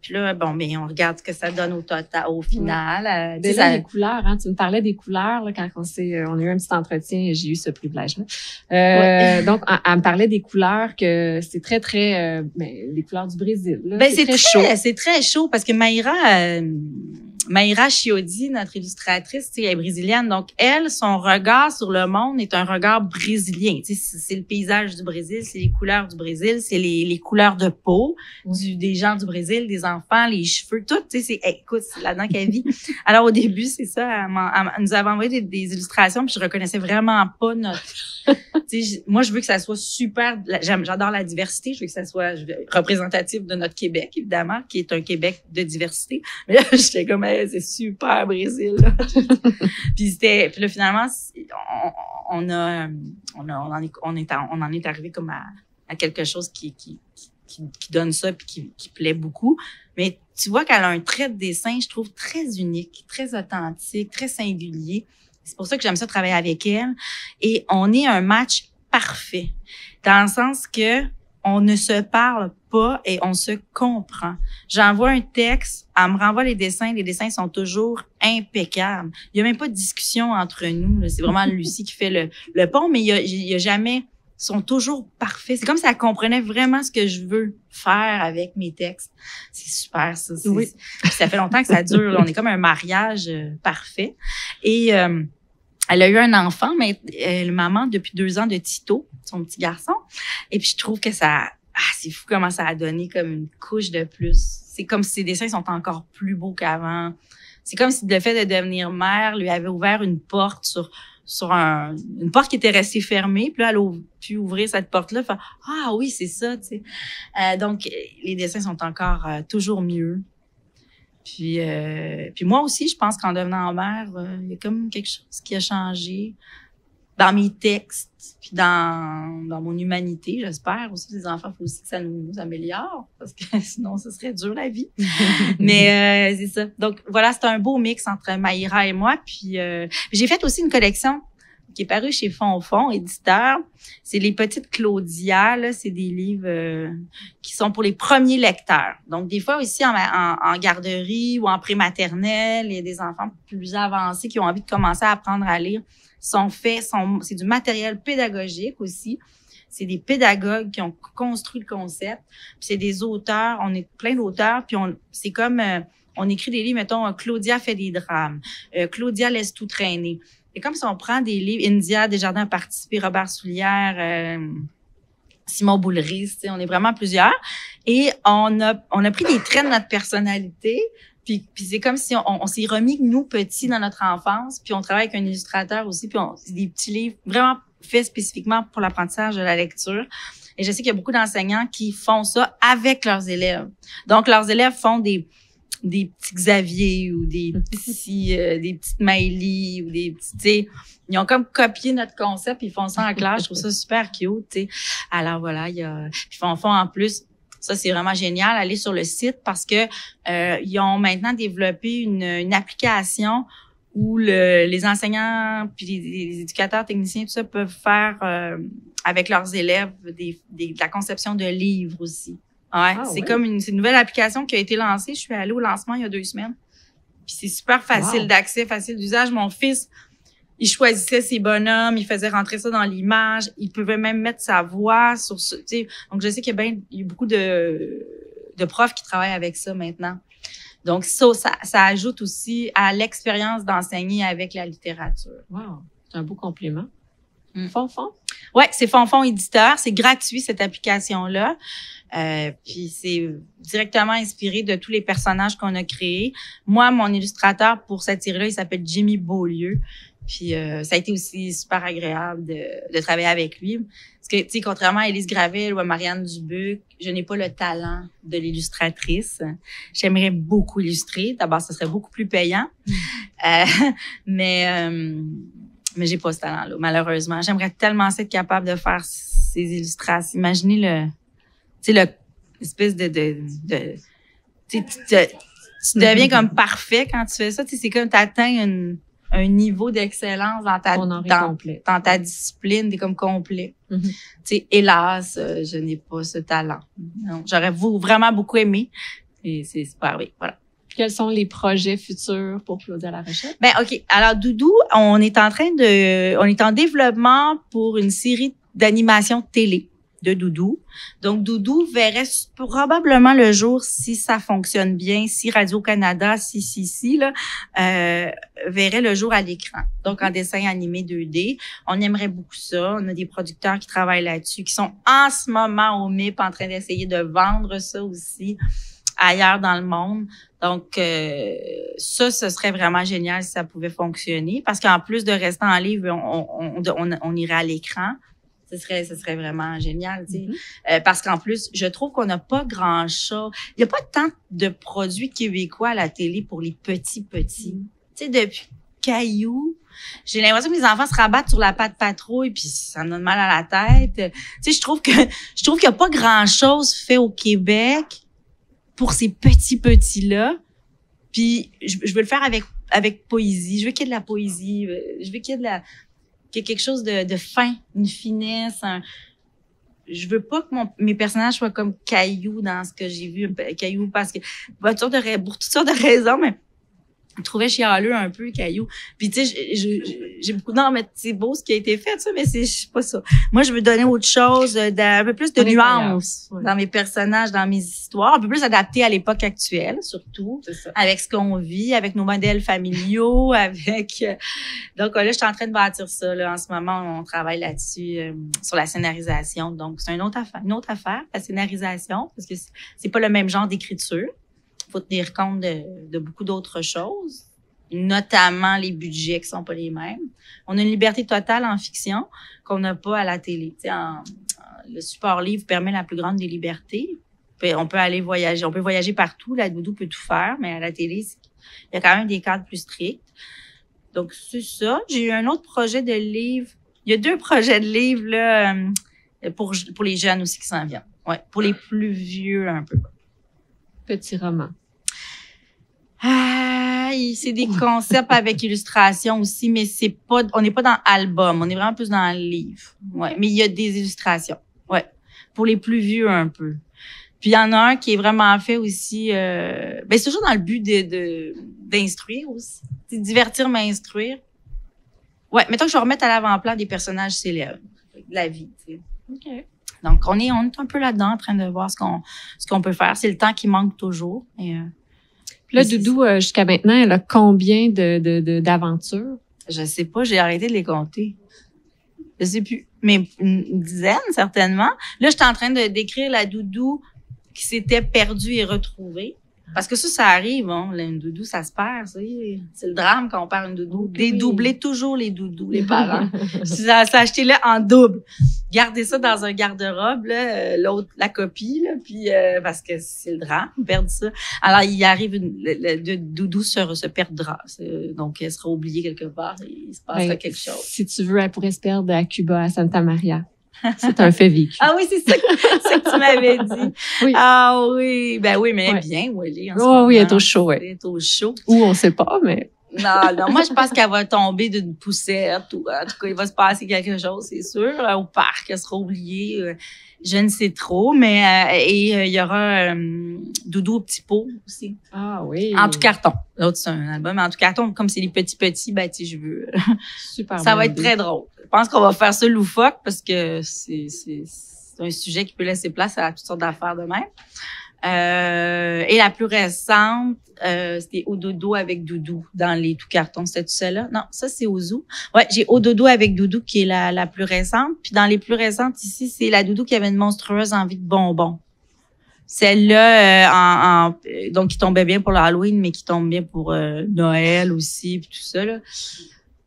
B: Puis là, bon, mais on regarde ce que ça donne au final.
A: Déjà, les couleurs, hein. Tu me parlais des couleurs, là, quand on a eu un petit entretien et j'ai eu ce privilège-là. Donc, elle me parlait des couleurs que c'est très, très, les couleurs du Brésil, là.
B: C'est très chaud. C'est très chaud parce que Mayra Chiodi, notre illustratrice, elle est brésilienne. Donc, elle, son regard sur le monde est un regard brésilien. C'est le paysage du Brésil, c'est les couleurs du Brésil, c'est les couleurs de peau des gens du Brésil, des enfants, les cheveux, tout. Écoute, c'est là-dedans qu'elle vit. Alors, au début, c'est ça. Elle nous avait envoyé des illustrations, puis je reconnaissais vraiment pas notre... moi, je veux que ça soit super... J'adore la diversité. Je veux que ça soit représentatif de notre Québec, évidemment, qui est un Québec de diversité. Mais là, j'étais comme... c'est super Brésil. Puis là finalement on en est arrivé comme à quelque chose qui donne ça puis qui plaît beaucoup. Mais tu vois qu'elle a un trait de dessin, je trouve très unique, très authentique, très singulier. C'est pour ça que j'aime ça travailler avec elle. Et on est un match parfait dans le sens que on ne se parle pas et on se comprend. J'envoie un texte, elle me renvoie les dessins sont toujours impeccables. Il y a même pas de discussion entre nous, là. C'est vraiment Lucie qui fait le pont, mais il y a jamais, ils sont toujours parfaits. C'est comme si elle comprenait vraiment ce que je veux faire avec mes textes. C'est super, ça. Oui. Ça fait longtemps que ça dure, là. On est comme un mariage parfait. Et elle a eu un enfant, mais elle est maman depuis 2 ans de Tito, son petit garçon. Et puis, je trouve que c'est fou comment ça a donné comme une couche de plus. C'est comme si ses dessins sont encore plus beaux qu'avant. C'est comme si le fait de devenir mère lui avait ouvert une porte sur une porte qui était restée fermée. Puis là, elle a pu ouvrir cette porte-là. Fait, ah oui, c'est ça, tu sais. Donc, les dessins sont encore toujours mieux. Puis moi aussi, je pense qu'en devenant mère, il y a comme quelque chose qui a changé dans mes textes, puis dans mon humanité, j'espère. Aussi, les enfants, il faut aussi que ça nous améliore, parce que sinon, ce serait dur, la vie. Mais c'est ça. Donc, voilà, c'est un beau mix entre Mayra et moi. Puis j'ai fait aussi une collection qui est parue chez Fonfon, éditeur. C'est les petites Claudia, là. C'est des livres qui sont pour les premiers lecteurs. Donc, des fois aussi en garderie ou en prématernelle, il y a des enfants plus avancés qui ont envie de commencer à apprendre à lire. C'est du matériel pédagogique aussi. C'est des pédagogues qui ont construit le concept. Puis c'est des auteurs, on est plein d'auteurs, puis c'est comme on écrit des livres, mettons, Claudia fait des drames, Claudia laisse tout traîner. C'est comme si on prend des livres, India Desjardins a participé, Robert Soulière, Simon Boulris, on est vraiment plusieurs. Et on a pris des traits de notre personnalité. Puis c'est comme si on s'est remis, nous, petits, dans notre enfance, puis on travaille avec un illustrateur aussi, puis c'est des petits livres vraiment faits spécifiquement pour l'apprentissage de la lecture. Et je sais qu'il y a beaucoup d'enseignants qui font ça avec leurs élèves. Donc, leurs élèves font des petits Xavier ou des petites Maëlie ou des petits, tu sais, ils ont comme copié notre concept, ils font ça en classe. Je trouve ça super cute, tu sais. Alors voilà, ils font en plus. Ça, c'est vraiment génial. Aller sur le site parce que ils ont maintenant développé une application où les enseignants puis les éducateurs, techniciens, tout ça peuvent faire avec leurs élèves de la conception de livres aussi. Ouais, c'est comme c'est une nouvelle application qui a été lancée. Je suis allée au lancement il y a 2 semaines. Puis c'est super facile d'accès, facile d'usage. Mon fils, il choisissait ses bonhommes, il faisait rentrer ça dans l'image, il pouvait même mettre sa voix sur ce, tu sais. Donc, je sais qu'il y a beaucoup de profs qui travaillent avec ça maintenant. Donc, ça ajoute aussi à l'expérience d'enseigner avec la littérature.
A: Wow, c'est un beau compliment. Fonfon?
B: Ouais, c'est Fonfon éditeur. C'est gratuit, cette application-là. Puis c'est directement inspiré de tous les personnages qu'on a créés. Moi, mon illustrateur pour cette série-là, il s'appelle Jimmy Beaulieu. Puis ça a été aussi super agréable de travailler avec lui. Parce que, tu sais, contrairement à Élise Gravel ou à Marianne Dubuc, je n'ai pas le talent de l'illustratrice. J'aimerais beaucoup illustrer. D'abord, ce serait beaucoup plus payant. Mais j'ai pas ce talent-là, malheureusement. J'aimerais tellement être capable de faire ces illustrations. Imaginez l'espèce de tu deviens comme parfait quand tu fais ça. C'est comme tu atteins un niveau d'excellence dans ta discipline, t'es comme complet. Hélas, je n'ai pas ce talent. J'aurais vraiment beaucoup aimé. Et c'est super, oui, voilà.
A: Quels sont les projets futurs pour Claudia Larochelle?
B: Ben, OK. Alors, Doudou, on est en développement pour une série d'animation télé de Doudou. Donc, Doudou verrait probablement le jour, si ça fonctionne bien, si Radio-Canada, verrait le jour à l'écran. Donc, en dessin animé 2D. On aimerait beaucoup ça. On a des producteurs qui travaillent là-dessus, qui sont en ce moment au MIP en train d'essayer de vendre ça aussi ailleurs dans le monde. Donc, ce serait vraiment génial si ça pouvait fonctionner. Parce qu'en plus de rester en livre, on irait à l'écran. Ce serait vraiment génial, tu sais. Parce qu'en plus, je trouve qu'on n'a pas grand-chose. Il n'y a pas tant de produits québécois à la télé pour les petits. Tu sais, depuis Caillou, j'ai l'impression que les enfants se rabattent sur la patte patrouille puis ça me donne mal à la tête. Tu sais, je trouve qu'il n'y a pas grand-chose fait au Québec pour ces petits-là. Puis je veux le faire avec poésie. Je veux qu'il y ait de la poésie. Je veux qu'il y ait quelque chose de fin, une finesse. Je veux pas que mes personnages soient comme Caillou dans ce que j'ai vu. Caillou parce que pour toutes sortes de raisons, mais je trouvais chialeux un peu, Caillou. Puis tu sais, j'ai beaucoup... Non, mais c'est beau ce qui a été fait, ça, mais c'est pas ça. Moi, je veux donner autre chose, un peu plus de nuances dans mes personnages, dans mes histoires, un peu plus adapté à l'époque actuelle, surtout, avec ce qu'on vit, avec nos modèles familiaux, avec... Donc là, je suis en train de bâtir ça. Là, en ce moment, on travaille là-dessus, sur la scénarisation. Donc, c'est une autre affaire, la scénarisation, parce que c'est pas le même genre d'écriture. Faut tenir compte de beaucoup d'autres choses, notamment les budgets qui sont pas les mêmes. On a une liberté totale en fiction qu'on n'a pas à la télé. Le support livre permet la plus grande des libertés. On peut aller voyager, on peut voyager partout. La Doudou peut tout faire, mais à la télé, il y a quand même des cadres plus stricts. Donc, c'est ça. J'ai eu un autre projet de livre. Il y a 2 projets de livres là, pour les jeunes aussi qui s'en viennent. Ouais, pour les plus vieux un peu.
A: Petit roman.
B: C'est des concepts avec illustration aussi, mais on n'est pas dans album, on est vraiment plus dans le livre. Ouais, mais il y a des illustrations. Ouais, pour les plus vieux un peu. Puis il y en a un qui est vraiment fait aussi. C'est toujours dans le but d'instruire aussi, de divertir, m'instruire. Ouais, mettons que je vais remettre à l'avant-plan des personnages célèbres de la vie. Tu sais.
A: Ok.
B: Donc on est un peu là-dedans en train de voir ce qu'on peut faire. C'est le temps qui manque toujours.
A: Puis là, Doudou, jusqu'à maintenant, elle a combien d'aventures?
B: Je sais pas, j'ai arrêté de les compter. Je sais plus. Mais une dizaine, certainement. Là, je suis en train de décrire la Doudou qui s'était perdue et retrouvée. Parce que ça arrive, hein. Une doudou, ça se perd, c'est le drame quand on perd une doudou. Dédoublez toujours les doudous, les parents. Achetez-le en double. Gardez ça dans un garde-robe, là, l'autre, la copie, là, puis parce que c'est le drame, perdre ça. Alors, il arrive, le doudou se perdra. Donc, elle sera oubliée quelque part et il se passera quelque chose.
A: Si tu veux, elle pourrait se perdre à Cuba, à Santa Maria. C'est un fait vécu.
B: Ah oui, c'est ça que tu m'avais dit.
A: Oui.
B: Ah oui, ben oui, mais bien où elle est en ce moment.
A: Oui, elle est au chaud, oui.
B: Elle est au chaud.
A: Ou on sait pas, mais...
B: Non, moi, je pense qu'elle va tomber d'une poussette ou en tout cas, il va se passer quelque chose, c'est sûr. Au parc, elle sera oubliée. Je ne sais trop, mais il y aura Doudou au petit pot aussi.
A: Ah oui.
B: En tout carton. L'autre, c'est un album en tout carton. Comme c'est les petits, ben tu sais, je veux...
A: Super.
B: Ça va être très drôle. Je pense qu'on va faire ça loufoque parce que c'est un sujet qui peut laisser place à toutes sortes d'affaires de même. Et la plus récente, c'était Au dodo avec Doudou dans les tout cartons. C'était tout celle-là? Non, ça, c'est au zoo. Ouais, j'ai Au dodo avec Doudou qui est la plus récente. Puis dans les plus récentes ici, c'est la Doudou qui avait une monstrueuse envie de bonbons. Celle-là, donc qui tombait bien pour l'Halloween, mais qui tombe bien pour Noël aussi, puis tout ça, là.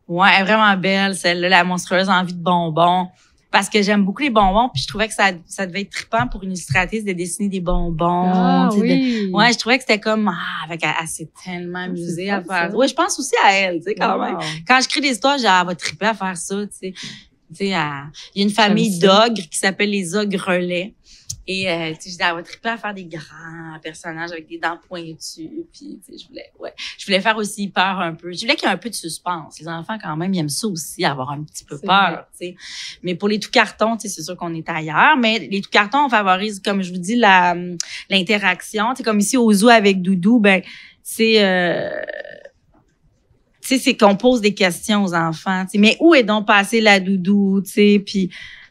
B: Ouais, elle est vraiment belle, celle-là, la monstrueuse envie de bonbons. Parce que j'aime beaucoup les bonbons, puis je trouvais que ça devait être trippant pour une illustratrice de dessiner des bonbons.
A: Ah, oui.
B: Ouais, je trouvais que c'était comme, elle s'est tellement amusée à faire ça. Ouais, je pense aussi à elle, tu sais, quand même. Quand je crée des histoires, elle va tripper à faire ça, tu sais. Tu sais, il y a une famille d'ogres qui s'appelle les ogres relais. Et, tu sais, elle va tripper à faire des grands personnages avec des dents pointues. Puis, tu sais, je voulais faire aussi peur un peu. Je voulais qu'il y ait un peu de suspense. Les enfants, quand même, ils aiment ça aussi, avoir un petit peu peur, tu sais. Mais pour les tout cartons, tu sais, c'est sûr qu'on est ailleurs. Mais les tout cartons, on favorise, comme je vous dis, l'interaction. Tu sais, comme ici au zoo avec Doudou, ben, tu sais, c'est qu'on pose des questions aux enfants. Tu sais, mais où est donc passée la Doudou, tu sais, puis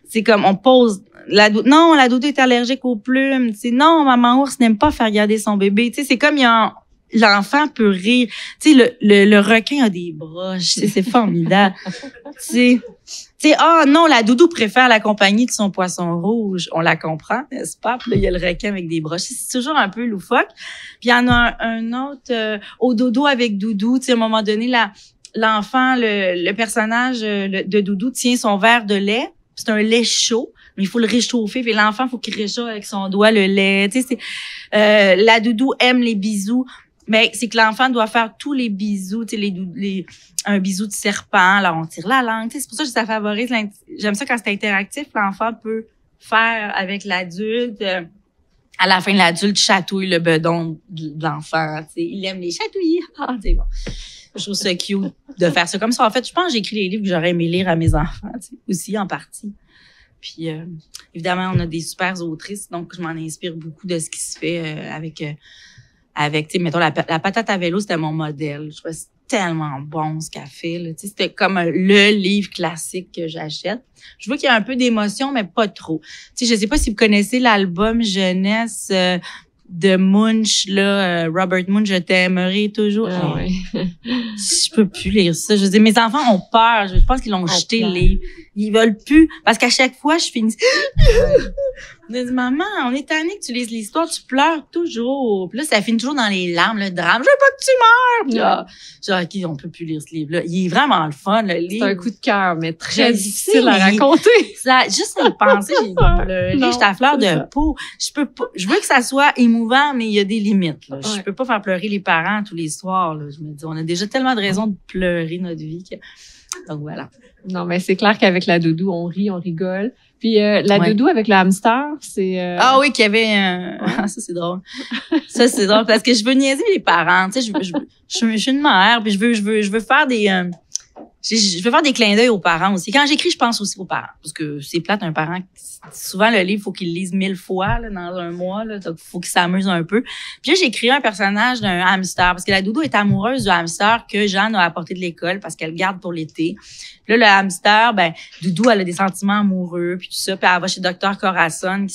B: c'est comme on pose non, la Doudou est allergique aux plumes. Tu sais, non, maman ours n'aime pas faire garder son bébé. Tu sais, c'est comme l'enfant peut rire. Tu sais, le requin a des broches. Tu sais, c'est formidable. Tu sais, non, la Doudou préfère la compagnie de son poisson rouge. On la comprend, n'est-ce pas? Puis là, il y a le requin avec des broches. C'est toujours un peu loufoque. Puis il y en a un autre au dodo avec Doudou. Tu sais, à un moment donné, l'enfant, le personnage de Doudou tient son verre de lait. C'est un lait chaud, mais il faut le réchauffer. Puis l'enfant, il faut qu'il réchauffe avec son doigt le lait. Tu sais, la Doudou aime les bisous. Mais c'est que l'enfant doit faire tous les bisous, tu sais, un bisou de serpent, alors on tire la langue, tu sais, c'est pour ça que ça favorise j'aime ça quand c'est interactif, l'enfant peut faire avec l'adulte, à la fin l'adulte chatouille le bedon de l'enfant, tu sais, il aime les chatouilles, c'est bon. Je trouve ça cute de faire ça comme ça. En fait, je pense que j'écris les livres que j'aurais aimé lire à mes enfants, tu sais, aussi en partie. Puis évidemment, on a des super autrices, donc je m'en inspire beaucoup de ce qui se fait avec tu sais, mettons, la patate à vélo, c'était mon modèle. Je trouvais que c'était tellement bon ce qu'elle fait, là. Tu sais, c'était comme le livre classique que j'achète. Je vois qu'il y a un peu d'émotion, mais pas trop. Tu sais, je sais pas si vous connaissez l'album jeunesse de Munch, là, Robert Munch, je t'aimerai toujours.
A: Ah, ouais.
B: Je peux plus lire ça. Je veux dire, mes enfants ont peur. Je pense qu'ils l'ont jeté, le livre. Ils veulent plus. Parce qu'à chaque fois, je finis. On a dit, maman, on est tanné que tu lises l'histoire, tu pleures toujours. Puis là, ça finit toujours dans les larmes, le drame. Je veux pas que tu meurs. Puis là, genre, OK, on peut plus lire ce livre-là. Il est vraiment le fun, le livre.
A: C'est un coup de cœur, mais très difficile à raconter.
B: Ça, juste à y penser, j'ai pleuré, j'étais à fleur de peau. Je peux pas, je veux que ça soit émouvant, mais il y a des limites, là. Je peux pas faire pleurer les parents tous les soirs, là. Je me dis, on a déjà tellement de raisons de pleurer notre vie donc voilà.
A: Non, mais c'est clair qu'avec la Doudou, on rit, on rigole. Puis la Doudou avec le hamster, c'est...
B: Ah oui, qu'il y avait... ça, c'est drôle. Ça, c'est drôle parce que je veux niaiser les parents. Tu sais, je suis une mère, puis je veux faire des... je veux faire des clins d'œil aux parents aussi. Quand j'écris, je pense aussi aux parents. Parce que c'est plate, un parent... Souvent, le livre, faut qu'il le lise 1000 fois là, dans un mois. Là, donc, faut qu'il s'amuse un peu. Puis là, j'ai créé un personnage d'un hamster. Parce que la Doudou est amoureuse du hamster que Jeanne a apporté de l'école parce qu'elle le garde pour l'été. Puis là, le hamster, ben Doudou, elle a des sentiments amoureux, puis tout ça. Puis elle va chez Dr. Corazon qui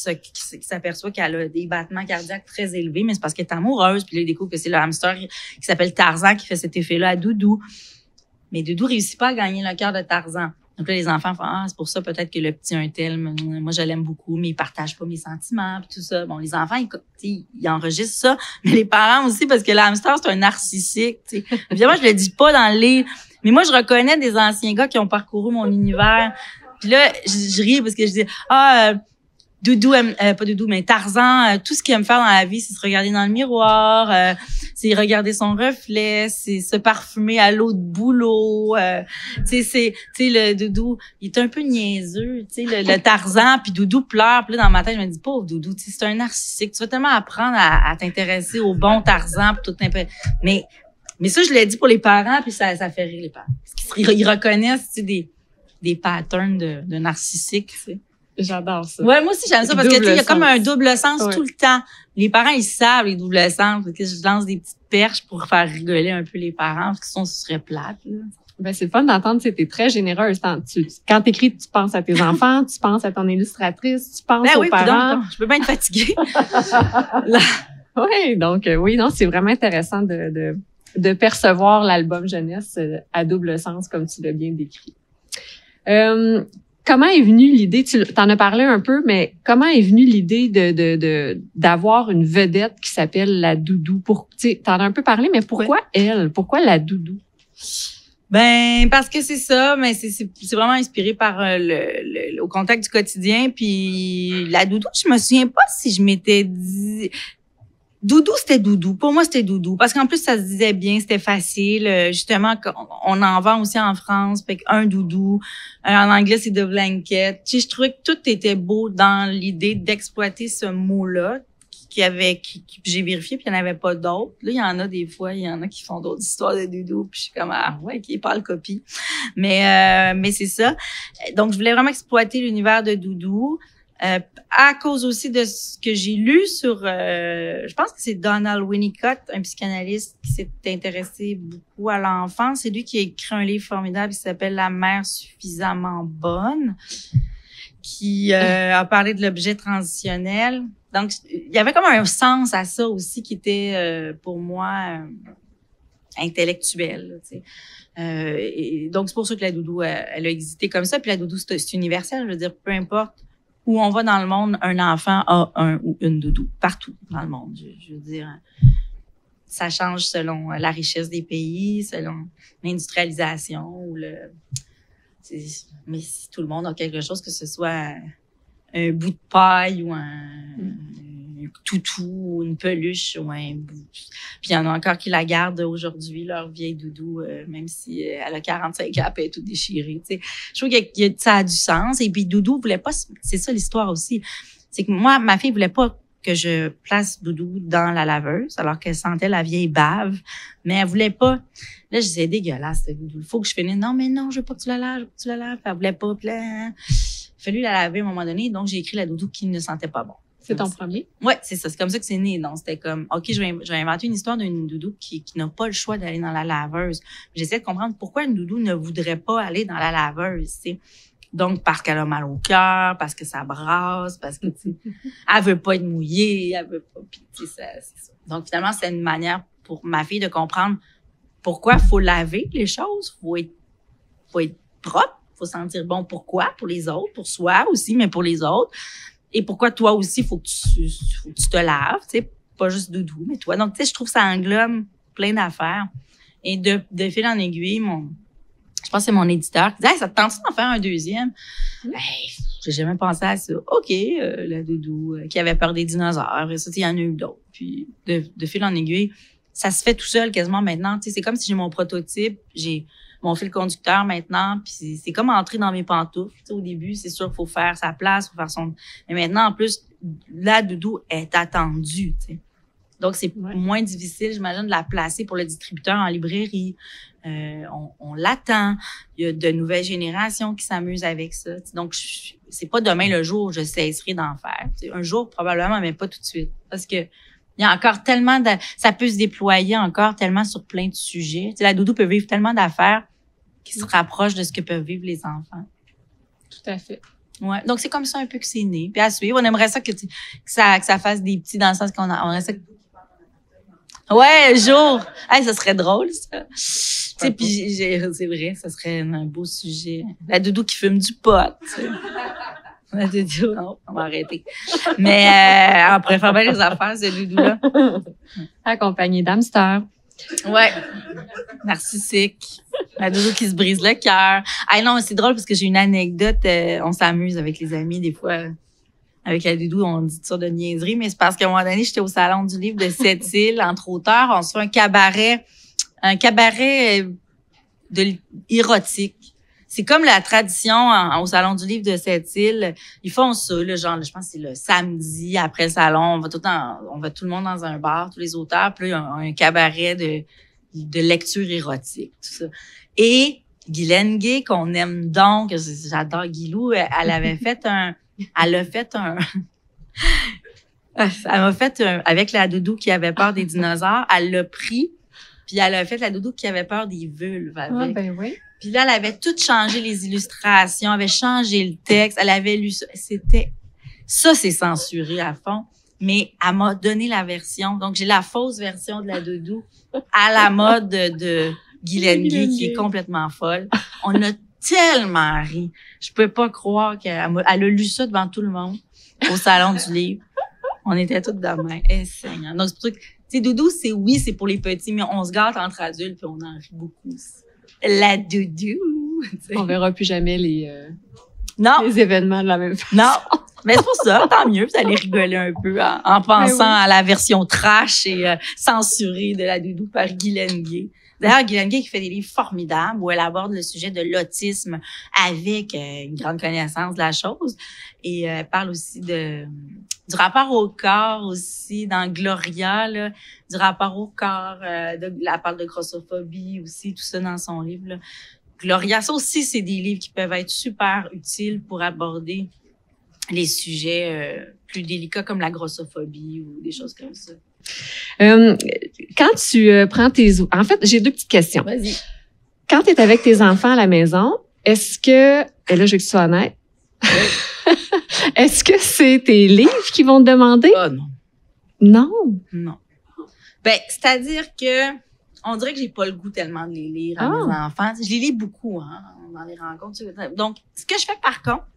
B: s'aperçoit qu'elle a des battements cardiaques très élevés, mais c'est parce qu'elle est amoureuse. Puis là, il découvre que c'est le hamster qui s'appelle Tarzan qui fait cet effet-là à Doudou. Mais Doudou réussit pas à gagner le cœur de Tarzan. Donc là, les enfants font, c'est pour ça peut-être que le petit un tel, moi, je l'aime beaucoup, mais il partage pas mes sentiments, puis tout ça. Bon, les enfants, ils enregistrent ça, mais les parents aussi, parce que le hamster, c'est un narcissique, tu sais. Évidemment, je le dis pas dans le livre, mais moi, je reconnais des anciens gars qui ont parcouru mon univers. Puis là, je ris parce que je dis, Doudou aime, pas Doudou, mais Tarzan, tout ce qu'il aime faire dans la vie, c'est se regarder dans le miroir, c'est regarder son reflet, c'est se parfumer à l'eau de boulot, tu sais, le Doudou, il est un peu niaiseux, tu sais, le Tarzan, puis Doudou pleure, puis là, dans ma tête, je me dis, pauvre Doudou, tu sais, c'est un narcissique, tu vas tellement apprendre à t'intéresser au bon Tarzan, puis tout mais ça, je l'ai dit pour les parents, puis ça fait rire les parents. Parce qu'ils reconnaissent, tu sais, des patterns de narcissique, tu sais.
A: J'adore ça.
B: Ouais, moi aussi, j'aime ça parce que, tu sais, il y a comme un double sens tout le temps. Les parents, ils savent les doubles sens. Parce que je lance des petites perches pour faire rigoler un peu les parents parce que sinon, ce serait plate, là.
A: Ben, c'est le fun d'entendre que t'es très généreuse. Quand t'écris, tu penses à tes enfants, tu penses à ton illustratrice, tu penses aux parents.
B: Donc, je peux bien être fatiguée.
A: Oui, donc, oui, non, c'est vraiment intéressant de percevoir l'album jeunesse à double sens, comme tu l'as bien décrit. Comment est venue l'idée, tu t'en as parlé un peu, mais comment est venue l'idée d'avoir une vedette qui s'appelle la Doudou? Tu t'en as un peu parlé, mais pourquoi elle? Pourquoi la Doudou?
B: Ben parce que c'est ça, mais c'est vraiment inspiré par au contact du quotidien. Puis la doudou, je me souviens pas si je m'étais dit doudou, c'était doudou. Pour moi, c'était doudou parce qu'en plus ça se disait bien, c'était facile. Justement, on en vend aussi en France, fait un doudou. En anglais, c'est the blanket. Tu sais, je trouvais que tout était beau dans l'idée d'exploiter ce mot-là. J'ai vérifié puis il n'y en avait pas d'autres. Là, il y en a des fois, il y en a qui font d'autres histoires de doudou puis je suis comme ah ouais, qui parle copie. Mais c'est ça. Donc je voulais vraiment exploiter l'univers de doudou à cause aussi de ce que j'ai lu sur je pense que c'est Donald Winnicott, un psychanalyste qui s'est intéressé beaucoup à l'enfant. C'est lui qui a écrit un livre formidable qui s'appelle La mère suffisamment bonne, qui a parlé de l'objet transitionnel. Donc, il y avait comme un sens à ça aussi qui était pour moi intellectuel. Tu sais. Et donc, c'est pour ça que la doudou, elle a existé comme ça. Puis la doudou, c'est universel. Je veux dire, peu importe où on va dans le monde, un enfant a un ou une doudou. Partout dans le monde. Je veux dire, ça change selon la richesse des pays, selon l'industrialisation ou mais si tout le monde a quelque chose, que ce soit un bout de paille ou un toutou ou une peluche ou un bout. Puis il y en a encore qui la gardent aujourd'hui, leur vieille doudou, même si elle a 45 ans, elle est tout déchirée. Tu sais. Je trouve que ça a du sens. Et puis doudou voulait pas... C'est ça l'histoire aussi. C'est que moi, ma fille voulait pas que je place doudou dans la laveuse, alors qu'elle sentait la vieille bave. Mais elle voulait pas... Là, je disais, dégueulasse, cette doudou. Il faut que je finisse. Non, mais non, je veux pas que tu la laves, je veux pas que tu la laves. Elle voulait pas. Puis là, il a fallu la laver à un moment donné. Donc, j'ai écrit la doudou qui ne sentait pas bon.
A: C'est ton premier?
B: Ouais, c'est ça. C'est comme ça que c'est né. Donc, c'était comme, OK, je vais inventer une histoire d'une doudou qui n'a pas le choix d'aller dans la laveuse. J'essaie de comprendre pourquoi une doudou ne voudrait pas aller dans la laveuse, tu sais. Donc, parce qu'elle a mal au cœur, parce que ça brasse, parce que, tu sais, elle veut pas être mouillée, elle veut pas, puis, tu sais, c'est ça. Donc, finalement, c'est une manière pour ma fille de comprendre pourquoi faut laver les choses, faut être propre, faut sentir bon. Pourquoi? Pour les autres, pour soi aussi, mais pour les autres. Et pourquoi toi aussi, faut que tu te laves, tu sais, pas juste doudou, mais toi. Donc, tu sais, je trouve que ça englobe plein d'affaires. Et de fil en aiguille, je pense que c'est mon éditeur qui dit « Hey, ça te tente d'en faire un deuxième? » Hey, j'ai jamais pensé à ça. OK, la doudou qui avait peur des dinosaures. Et ça, il y en a eu d'autres. Puis, de fil en aiguille, ça se fait tout seul quasiment maintenant. Tu sais, c'est comme si j'ai mon prototype, j'ai mon fil conducteur maintenant, puis c'est comme entrer dans mes pantoufles. Tu sais, au début, c'est sûr qu'il faut faire sa place, faut faire son... Mais maintenant, en plus, la doudou est attendue, tu sais. Donc, c'est moins difficile, j'imagine, de la placer pour le distributeur en librairie. On l'attend. Il y a de nouvelles générations qui s'amusent avec ça. Donc, c'est pas demain le jour où je cesserai d'en faire. Tu sais, un jour, probablement, mais pas tout de suite. Parce que il y a encore tellement de... Ça peut se déployer encore tellement sur plein de sujets. Tu sais, la doudou peut vivre tellement d'affaires qui se rapprochent de ce que peuvent vivre les enfants.
A: Tout à fait.
B: Ouais. Donc, c'est comme ça un peu que c'est né. Puis à suivre, on aimerait ça que ça fasse des petits dans le sens qu'on aimerait ça... Ouais, un jour. Hey, ça serait drôle, ça. Tu sais, puis c'est vrai, ça serait un beau sujet. La doudou qui fume du pot, tu sais. La doudou, non, on va arrêter. Mais on pourrait faire bien les affaires, ce doudou-là.
A: Accompagné d'hamster.
B: Ouais. Narcissique. La doudou qui se brise le cœur. Ah non, mais c'est drôle parce que j'ai une anecdote. On s'amuse avec les amis des fois. Avec la doudou, on dit toutes sortes de niaiseries, mais c'est parce qu'à un moment donné, j'étais au Salon du livre de Sept-Îles, entre auteurs. On se fait un cabaret érotique. C'est comme la tradition au Salon du livre de Sept-Îles. Ils font ça, le genre, je pense que c'est le samedi après le salon. On va tout le monde dans un bar, tous les auteurs. Puis là, il y a un cabaret de lecture érotique, tout ça. Et Guylaine Gay, qu'on aime donc, j'adore Guilou, elle a fait avec la doudou qui avait peur des dinosaures, elle l'a pris, puis elle a fait la doudou qui avait peur des vulves avec.
A: Ah, ben oui.
B: Puis là, elle avait tout changé les illustrations, avait changé le texte, elle avait lu ça. C'est censuré à fond, mais elle m'a donné la version. Donc, j'ai la fausse version de la doudou à la mode de Guylaine Gay, qui est complètement folle. On a tellement ri. Je peux pas croire qu'elle a lu ça devant tout le monde au Salon du livre. On était toutes de main. Seigneur. Donc, c'est pour ça que, tu sais, doudou, c'est pour les petits, mais on se gâte entre adultes puis on en rit beaucoup aussi. la doudou.
A: On verra plus jamais les événements de la même façon.
B: Non. Mais c'est pour ça, tant mieux, vous allez rigoler un peu en pensant à la version trash et censurée de la doudou par Guylaine Gay. D'ailleurs, Guylaine Gay qui fait des livres formidables où elle aborde le sujet de l'autisme avec une grande connaissance de la chose. Et elle parle aussi du rapport au corps aussi, dans Gloria, là, du rapport au corps. Elle parle de grossophobie aussi, tout ça dans son livre. Là. Gloria, ça aussi, c'est des livres qui peuvent être super utiles pour aborder les sujets plus délicats comme la grossophobie ou des choses comme ça.
A: Quand tu prends tes... En fait, j'ai 2 petites questions.
B: Vas-y.
A: Quand tu es avec tes enfants à la maison, est-ce que... Et là, je veux que tu sois honnête. Est-ce que c'est tes livres qui vont te demander?
B: Ah non.
A: Non?
B: Non. Ben, c'est-à-dire que on dirait que j'ai pas le goût tellement de les lire à mes enfants. Je les lis beaucoup, dans les rencontres. Donc, ce que je fais par contre,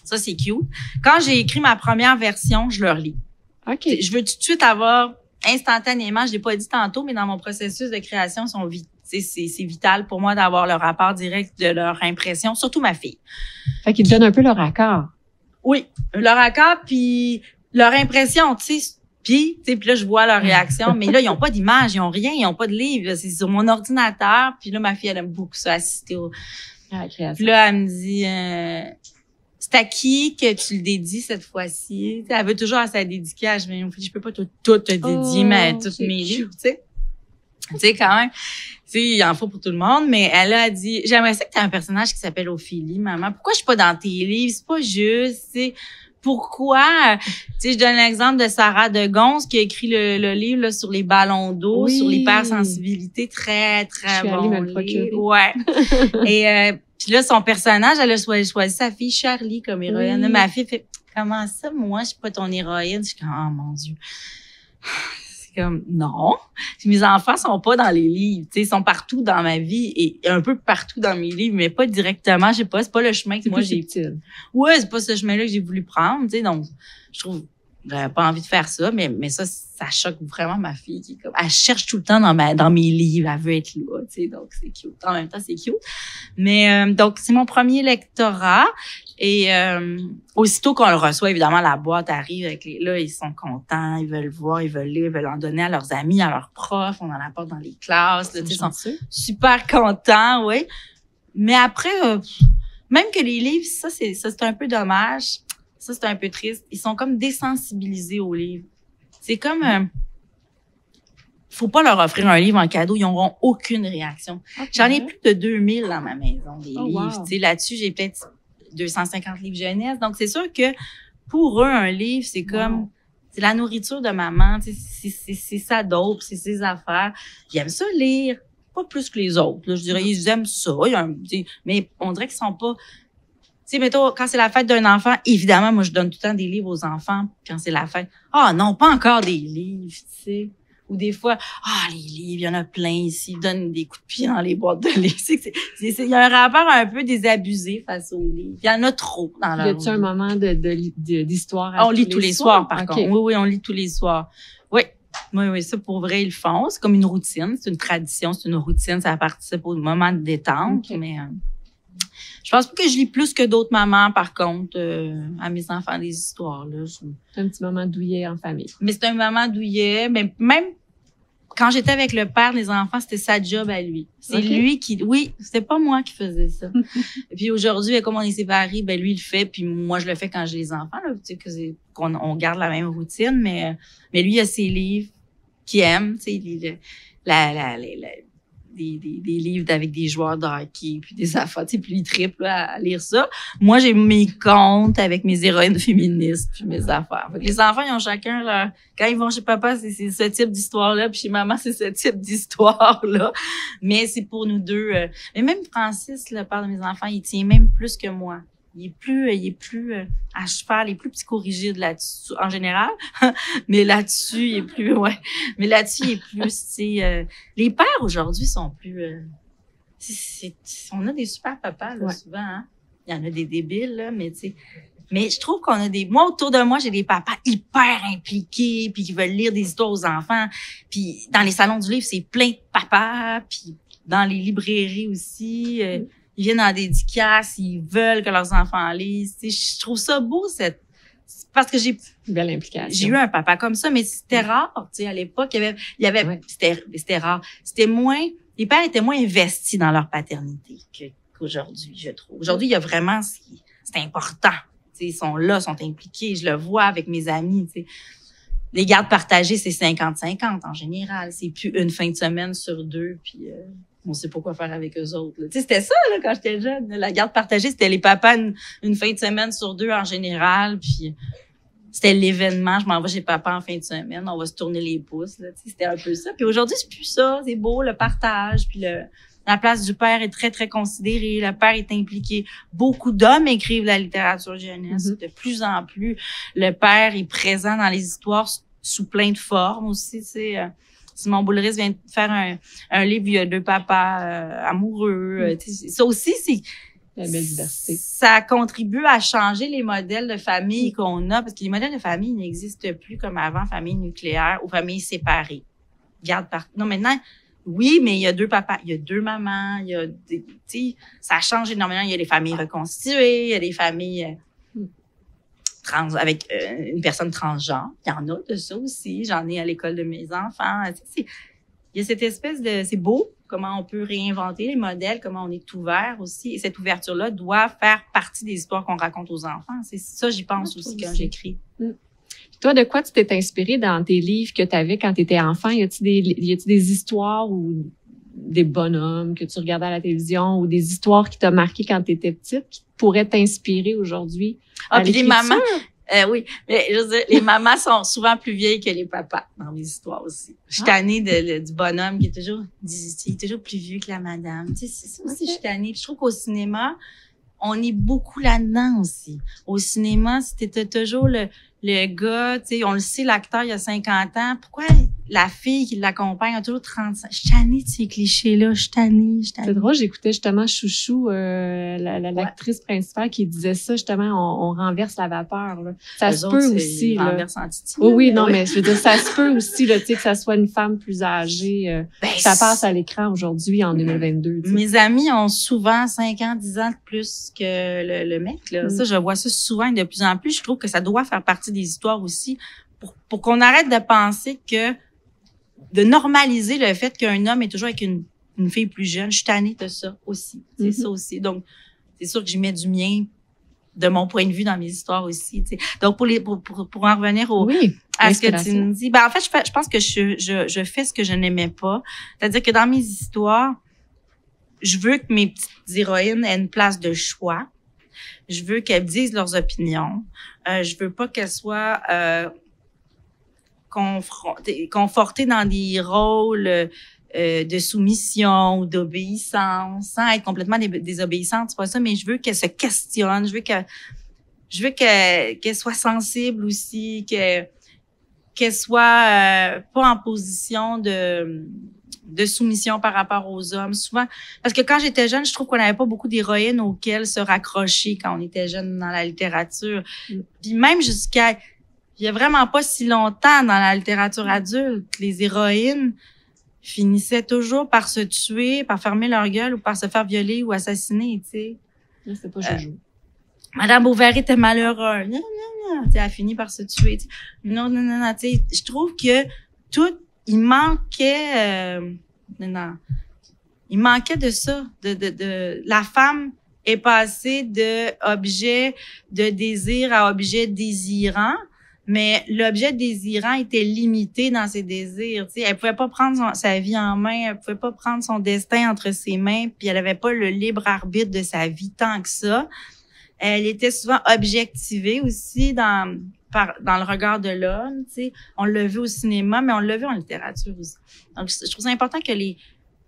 B: ça c'est cute. Quand j'ai écrit ma première version, je leur lis.
A: OK.
B: Je veux tout de suite avoir instantanément, je l'ai pas dit tantôt, mais dans mon processus de création, c'est vital pour moi d'avoir le rapport direct de leur impression, surtout ma fille.
A: Fait qu'ils te donnent un peu leur accord.
B: Oui, leur accord, puis leur impression, tu sais. Puis là, je vois leur réaction, mais là, ils ont pas d'image, ils ont rien, ils ont pas de livre. C'est sur mon ordinateur. Puis là, ma fille, elle aime beaucoup ça, assister
A: à la création.
B: Puis là, elle me dit, c'est à qui que tu le dédies cette fois-ci? T'sais, elle veut toujours à sa dédicace. Je peux pas tout te dédier, mais tous mes livres, tu sais. Tu sais, quand même, tu sais, il en faut pour tout le monde, mais elle a dit, j'aimerais ça que tu aies un personnage qui s'appelle Ophélie, maman. Pourquoi je suis pas dans tes livres? C'est pas juste, tu sais. Pourquoi? Tu sais, je donne l'exemple de Sarah Degonse qui a écrit le livre là, sur les ballons d'eau, sur l'hypersensibilité, très, très bon livre. Ouais. Et puis là, son personnage, elle a choisi sa fille Charlie comme héroïne. Oui. Ma fille fait, comment ça, moi, je suis pas ton héroïne? Je suis comme, oh mon Dieu. Comme non, mes enfants sont pas dans les livres, tu sais, ils sont partout dans ma vie et un peu partout dans mes livres, mais pas directement, je sais pas, c'est pas le chemin que moi j'ai. Ouais, c'est pas ce chemin-là que j'ai voulu prendre, tu sais, donc je trouve j'avais pas envie de faire ça, mais ça choque vraiment ma fille qui comme elle cherche tout le temps dans mes livres, elle veut être là, tu sais, donc c'est cute. En même temps, c'est cute. Mais donc c'est mon premier lectorat. Et aussitôt qu'on le reçoit, évidemment, la boîte arrive avec là, ils sont contents, ils veulent voir, ils veulent lire, ils veulent en donner à leurs amis, à leurs profs, on en apporte dans les classes, là, ils sont super contents, oui. Mais après, même que les livres, ça c'est un peu dommage, ça c'est un peu triste. Ils sont comme désensibilisés aux livres. C'est comme faut pas leur offrir un livre en cadeau, ils n'auront aucune réaction. Okay. J'en ai plus de 2000 dans ma maison, des livres. Wow. Tu sais, là-dessus, j'ai peut-être 250 livres jeunesse. Donc, c'est sûr que pour eux, un livre, c'est comme, c'est la nourriture de maman, c'est sa dope, c'est ses affaires. Ils aiment ça lire, pas plus que les autres. Là, je dirais, ils aiment ça. Mais on dirait qu'ils sont pas... Tu sais, mettons, quand c'est la fête d'un enfant, évidemment, moi, je donne tout le temps des livres aux enfants quand c'est la fête. Ah non, pas encore des livres, tu sais. Ou des fois, les livres, il y en a plein ici, ils donnent des coups de pied dans les boîtes de livres. Il y a un rapport un peu désabusé face aux livres. Il y en a trop dans leur vie.
A: Y a-t-il un moment d'histoire?
B: On lit tous les soirs, par contre. Oui, on lit tous les soirs. Oui, ça, pour vrai, ils le font. C'est comme une routine, c'est une tradition, c'est une routine, ça participe au moment de détente. Okay. Mais je pense pas que je lis plus que d'autres mamans, par contre, à mes enfants des histoires. Là.
A: C'est un petit moment douillet en famille.
B: Mais c'est un moment douillet, mais même quand j'étais avec le père des enfants, c'était sa job à lui. C'est lui qui... Oui, c'était pas moi qui faisais ça. Et puis aujourd'hui, comme on est séparés, ben lui, il le fait, puis moi, je le fais quand j'ai les enfants. Là, tu sais, qu'on garde la même routine, mais lui, il a ses livres qu'il aime, tu sais, des livres avec des joueurs de hockey, puis des affaires, tu sais, puis il tripe là, à lire ça. Moi, j'ai mes contes avec mes héroïnes féministes, puis mes affaires. Fait que les enfants, ils ont chacun leur... Quand ils vont chez papa, c'est ce type d'histoire-là, puis chez maman, c'est ce type d'histoire-là. Mais c'est pour nous deux. Mais même Francis, le père de mes enfants, il tient même plus que moi. Il est plus à cheval, il est plus psychorigide là-dessus en général, mais là-dessus il est plus mais là-dessus il est plus, tu sais, les pères aujourd'hui sont plus on a des super papas là souvent, hein. Il y en a des débiles là, mais tu sais, mais je trouve qu'on a moi autour de moi, j'ai des papas hyper impliqués puis qui veulent lire des histoires aux enfants, puis dans les salons du livre, c'est plein de papas, puis dans les librairies aussi. Ils viennent en dédicace, ils veulent que leurs enfants lisent. Je trouve ça beau, parce que
A: belle implication.
B: J'ai eu un papa comme ça, mais c'était rare, à l'époque, il y avait ouais. C'était rare. Les pères étaient moins investis dans leur paternité qu'aujourd'hui, je trouve. Aujourd'hui, il y a vraiment, c'est important. Ils sont là, sont impliqués. Je le vois avec mes amis, Les gardes partagées, c'est 50-50 en général. C'est plus une fin de semaine sur 2, puis on sait pas quoi faire avec eux autres. C'était ça là quand j'étais jeune. La garde partagée, c'était les papas une fin de semaine sur 2 en général, puis c'était l'événement. Je m'en vais chez papa en fin de semaine, on va se tourner les pouces. C'était un peu ça. Puis aujourd'hui, c'est plus ça. C'est beau le partage, puis la place du père est très, très considérée. Le père est impliqué. Beaucoup d'hommes écrivent la littérature jeunesse. De plus en plus, le père est présent dans les histoires sous plein de formes aussi. Simon Boulris vient de faire un livre, il y a 2 papas amoureux. Ça aussi, c'est...
A: La belle diversité.
B: Ça contribue à changer les modèles de famille qu'on a, parce que les modèles de famille n'existent plus comme avant, famille nucléaire ou famille séparée. Non, maintenant... Oui, mais il y a 2 papas, il y a 2 mamans, il y a ça change énormément. Il y a les familles reconstituées, il y a des familles trans avec une personne transgenre. Il y en a de ça aussi. J'en ai à l'école de mes enfants. Il y a cette espèce de... C'est beau comment on peut réinventer les modèles, comment on est ouvert aussi. Et cette ouverture-là doit faire partie des histoires qu'on raconte aux enfants. C'est ça, j'y pense aussi quand j'écris.
A: Toi, de quoi tu t'es inspiré dans tes livres que tu avais quand tu étais enfant? Y a-t-il des histoires ou des bonhommes que tu regardais à la télévision ou des histoires qui t'ont marqué quand tu étais petite qui pourraient t'inspirer aujourd'hui?
B: Puis les mamans, oui, mais je veux dire, les mamans sont souvent plus vieilles que les papas dans mes histoires aussi. Je suis tannée du bonhomme qui est toujours plus vieux que la madame. C'est ça aussi, je suis tannée. Puis je trouve qu'au cinéma, on est beaucoup là-dedans aussi. Au cinéma, c'était toujours le gars, on le sait, l'acteur, il a 50 ans. Pourquoi la fille qui l'accompagne a toujours 35? Je suis tannée de ces clichés-là. Je suis tannée.
A: C'est drôle, j'écoutais justement Chouchou, l'actrice principale qui disait ça, justement, on renverse la vapeur, là. Ça se peut aussi, là.
B: Renverse en titi.
A: Oui, non, mais je veux dire, ça se peut aussi, là, que ça soit une femme plus âgée. Ça passe à l'écran aujourd'hui, en 2022.
B: Mes amis ont souvent 5 ans, 10 ans de plus que le mec, là. Ça, je vois ça souvent et de plus en plus. Je trouve que ça doit faire partie des histoires aussi pour qu'on arrête de penser de normaliser le fait qu'un homme est toujours avec une fille plus jeune. Je suis tannée de ça aussi. C'est ça aussi. Donc, c'est sûr que j'y mets du mien de mon point de vue dans mes histoires aussi. T'sais. Donc, pour en revenir à ce que tu me dis, en fait, je pense que je fais ce que je n'aimais pas. C'est-à-dire que dans mes histoires, je veux que mes petites héroïnes aient une place de choix. Je veux qu'elles disent leurs opinions. Je veux pas qu'elles soient confortées dans des rôles de soumission ou d'obéissance, sans être complètement désobéissantes, c'est pas ça, mais je veux qu'elles se questionnent, je veux qu'elles soient sensibles aussi, qu'elles soient pas en position de soumission par rapport aux hommes. Souvent, parce que quand j'étais jeune, je trouve qu'on n'avait pas beaucoup d'héroïnes auxquelles se raccrocher quand on était jeune dans la littérature. Puis même il y a vraiment pas si longtemps dans la littérature adulte, les héroïnes finissaient toujours par se tuer, par fermer leur gueule ou par se faire violer ou assassiner, tu sais.
A: C'est pas Jojo.
B: Madame Bovary était malheureuse. Non, elle a fini par se tuer. T'sais. Non, tu sais, je trouve que il manquait de ça, de la femme est passée de objet de désir à objet désirant, mais l'objet désirant était limité dans ses désirs, tu sais, elle pouvait pas prendre sa vie en main, elle pouvait pas prendre son destin entre ses mains, puis elle avait pas le libre arbitre de sa vie tant que ça. Elle était souvent objectivée aussi dans le regard de l'homme, tu sais. On l'a vu au cinéma, mais on l'a vu en littérature aussi. Donc, je trouve ça important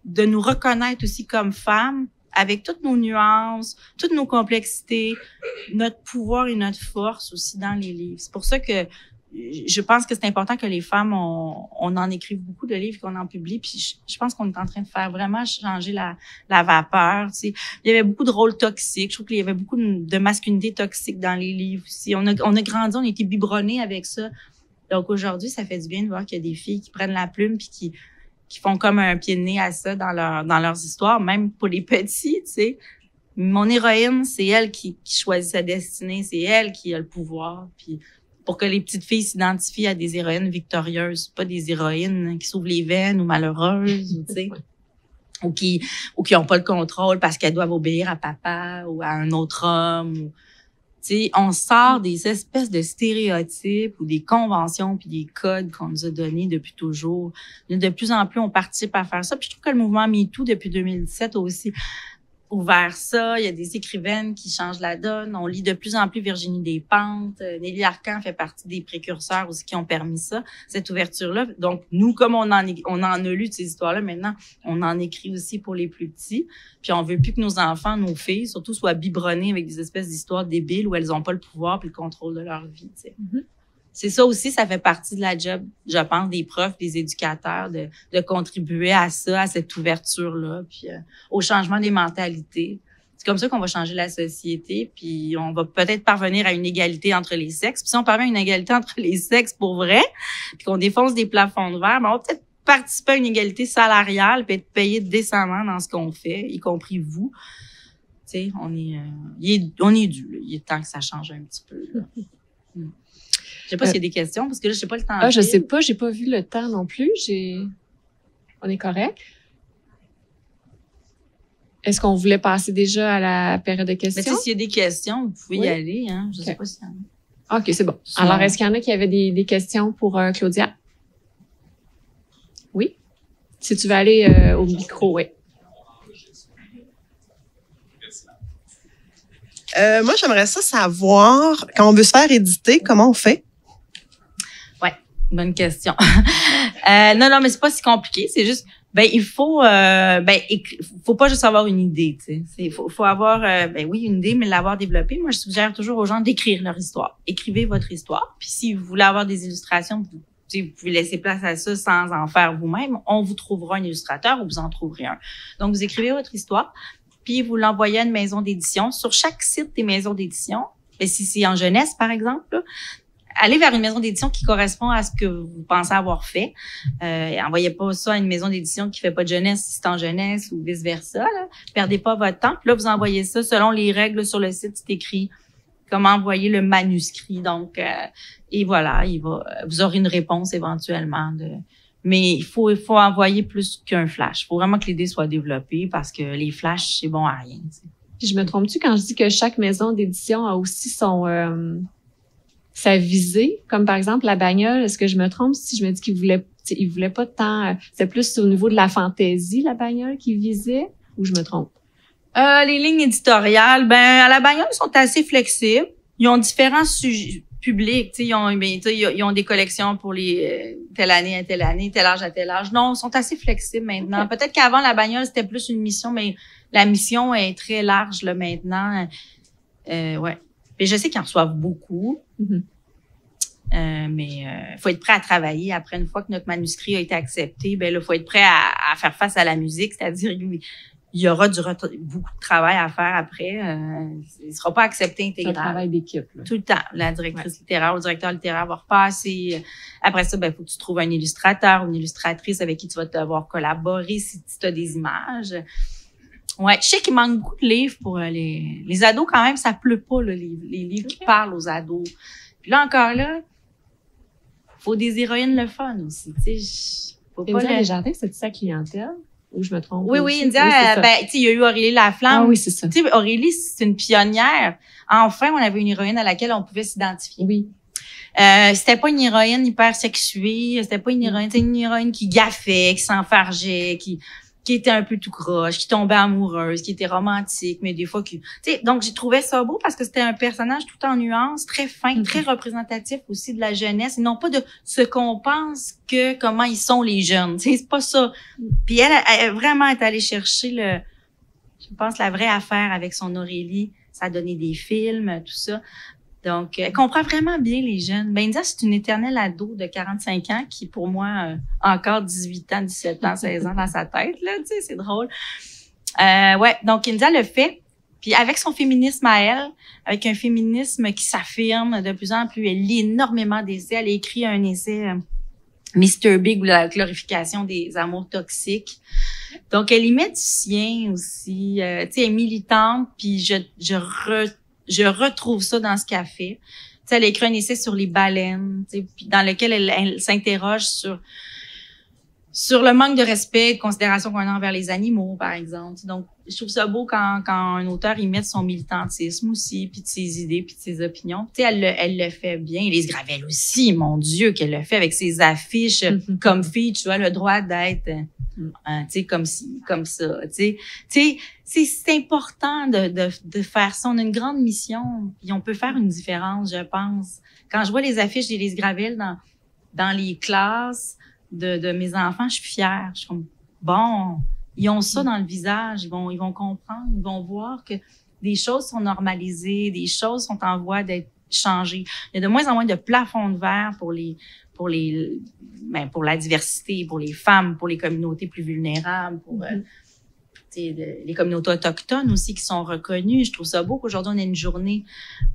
B: de nous reconnaître aussi comme femmes, avec toutes nos nuances, toutes nos complexités, notre pouvoir et notre force aussi dans les livres. C'est pour ça que je pense que c'est important que les femmes, on en écrive beaucoup de livres, qu'on en publie, puis je pense qu'on est en train de faire vraiment changer la vapeur, tu sais. Il y avait beaucoup de rôles toxiques, je trouve qu'il y avait beaucoup de masculinité toxique dans les livres aussi. On a grandi, on a été biberonnés avec ça. Donc aujourd'hui, ça fait du bien de voir qu'il y a des filles qui prennent la plume puis qui font comme un pied de nez à ça dans leurs histoires, même pour les petits, tu sais. Mon héroïne, c'est elle qui choisit sa destinée, c'est elle qui a le pouvoir. Puis pour que les petites filles s'identifient à des héroïnes victorieuses, pas des héroïnes qui s'ouvrent les veines ou malheureuses, tu sais, ou qui ont pas le contrôle parce qu'elles doivent obéir à papa ou à un autre homme. Tu sais, on sort des espèces de stéréotypes ou des conventions puis des codes qu'on nous a donnés depuis toujours. De plus en plus, on participe à faire ça. Puis je trouve que le mouvement MeToo depuis 2017 a aussi ouvert ça. Il y a des écrivaines qui changent la donne. On lit de plus en plus Virginie Despentes. Nelly Arcan fait partie des précurseurs aussi qui ont permis ça, cette ouverture-là. Donc, nous, comme on en a lu de ces histoires-là, maintenant, on en écrit aussi pour les plus petits. Puis on veut plus que nos enfants, nos filles, surtout, soient biberonnés avec des espèces d'histoires débiles où elles ont pas le pouvoir puis le contrôle de leur vie, tu sais. Mm-hmm. C'est ça aussi, ça fait partie de la job, je pense, des profs, des éducateurs, de contribuer à ça, à cette ouverture-là, puis au changement des mentalités. C'est comme ça qu'on va changer la société, puis on va peut-être parvenir à une égalité entre les sexes. Puis si on parvient à une égalité entre les sexes pour vrai, puis qu'on défonce des plafonds de verre, ben on va peut-être participer à une égalité salariale, puis être payé décemment dans ce qu'on fait, y compris vous. Tu sais, on est dû, là. Il est temps que ça change un petit peu, là. Je sais pas s'il y a des questions, parce que là, je sais pas le temps.
A: Je sais pas, j'ai pas vu le temps non plus. On est correct. Est-ce qu'on voulait passer déjà à la période de questions?
B: Mais s'il y a des questions, vous pouvez y aller, hein. Je sais pas s'il y en
A: a. OK, c'est bon. Alors, est-ce qu'il y en a qui avaient des questions pour Claudia? Oui? Si tu veux aller au micro, oui.
C: Moi, j'aimerais ça savoir, quand on veut se faire éditer, comment on fait?
B: Ouais, bonne question. Non, mais c'est pas si compliqué. C'est juste, il faut pas juste avoir une idée, tu sais. Faut avoir, oui, une idée, mais l'avoir développée. Moi, je suggère toujours aux gens d'écrire leur histoire. Écrivez votre histoire. Puis si vous voulez avoir des illustrations, vous pouvez laisser place à ça sans en faire vous-même. On vous trouvera un illustrateur ou vous en trouverez un. Donc, vous écrivez votre histoire. Puis vous l'envoyez à une maison d'édition. Sur chaque site des maisons d'édition, si c'est en jeunesse, par exemple, là, allez vers une maison d'édition qui correspond à ce que vous pensez avoir fait. Envoyez pas ça à une maison d'édition qui fait pas de jeunesse si c'est en jeunesse ou vice-versa. Là. Perdez pas votre temps. Puis là, vous envoyez ça selon les règles sur le site. C'est écrit comment envoyer le manuscrit. Donc, et voilà, vous aurez une réponse éventuellement mais il faut envoyer plus qu'un flash. Il faut vraiment que l'idée soit développée parce que les flashs, c'est bon à rien. T'sais.
A: Puis je me trompe-tu quand je dis que chaque maison d'édition a aussi sa visée? Comme par exemple la bagnole, est-ce que je me trompe si je me dis qu'ils voulaient pas tant... c'est plus au niveau de la fantaisie, la bagnole, qu'ils visaient? Ou je me trompe?
B: Les lignes éditoriales, à la bagnole, ils sont assez flexibles. Ils ont différents sujets publics, tu sais, ils ont des collections pour les telle année à tel âge à tel âge. Non, ils sont assez flexibles maintenant. Okay. Peut-être qu'avant la bagnole c'était plus une mission, mais la mission est très large là maintenant. Ouais. Et je sais qu'ils en reçoivent beaucoup. Mm-hmm. Mais faut être prêt à travailler. Après, une fois que notre manuscrit a été accepté, là, faut être prêt à faire face à la musique, c'est-à-dire il y aura beaucoup de travail à faire après. Il sera pas accepté intégral.
A: C'est un travail d'équipe. Là.
B: Tout le temps. La directrice littéraire ou le directeur littéraire va repasser. Après ça, faut que tu trouves un illustrateur ou une illustratrice avec qui tu vas devoir collaborer si tu as des images. Ouais, je sais qu'il manque beaucoup de livres pour les ados quand même. Ça pleut pas là, les livres qui parlent aux ados. Puis là encore là, faut des héroïnes le fun aussi. Tu sais, faut pas
A: les jardins, c'est sa clientèle. Ou je me trompe?
B: Oui, India, il y a eu Aurélie Laflamme.
A: Ah oui, c'est ça.
B: Tu sais, Aurélie, c'est une pionnière. Enfin, on avait une héroïne à laquelle on pouvait s'identifier.
A: Oui.
B: C'était pas une héroïne hyper sexuée, c'était pas une héroïne qui gaffait, qui s'enfargeait, qui était un peu tout croche, qui tombait amoureuse, qui était romantique, mais des fois tu sais, donc j'ai trouvé ça beau parce que c'était un personnage tout en nuances, très fin, très représentatif aussi de la jeunesse, et non pas de ce qu'on pense que comment ils sont les jeunes, tu sais, c'est pas ça. Puis elle vraiment est allée chercher je pense la vraie affaire avec son Aurélie, ça a donné des films, tout ça. Donc, elle comprend vraiment bien les jeunes. India, c'est une éternelle ado de 45 ans qui, pour moi, a encore 18 ans, 17 ans, 16 ans dans sa tête, là, tu sais, c'est drôle. Ouais, donc India le fait. Puis avec son féminisme à elle, avec un féminisme qui s'affirme de plus en plus, elle lit énormément d'essais. Elle a écrit un essai Mr. Big ou la glorification des amours toxiques. Donc, elle y met du sien aussi. Tu sais, elle est militante, puis je retrouve ça dans ce qu'elle fait. Tu sais, elle a écrit un essai sur les baleines, tu sais, puis dans lequel elle s'interroge sur le manque de respect et de considération qu'on a envers les animaux, par exemple. Donc, je trouve ça beau quand un auteur y met son militantisme aussi, puis de ses idées, puis de ses opinions. Tu sais, elle le fait bien. Elise Gravel aussi, mon Dieu, qu'elle le fait avec ses affiches comme fille, tu as le droit d'être, tu sais, comme ça, tu sais. C'est important de faire ça. On a une grande mission, puis on peut faire une différence, je pense. Quand je vois les affiches d'Elise Gravel dans les classes de mes enfants, je suis fière. Je suis comme, bon, ils ont ça dans le visage, ils vont comprendre, ils vont voir que des choses sont normalisées, des choses sont en voie d'être changées. Il y a de moins en moins de plafonds de verre pour la diversité, pour les femmes, pour les communautés plus vulnérables, pour les communautés autochtones aussi qui sont reconnues. Je trouve ça beau qu'aujourd'hui on ait une journée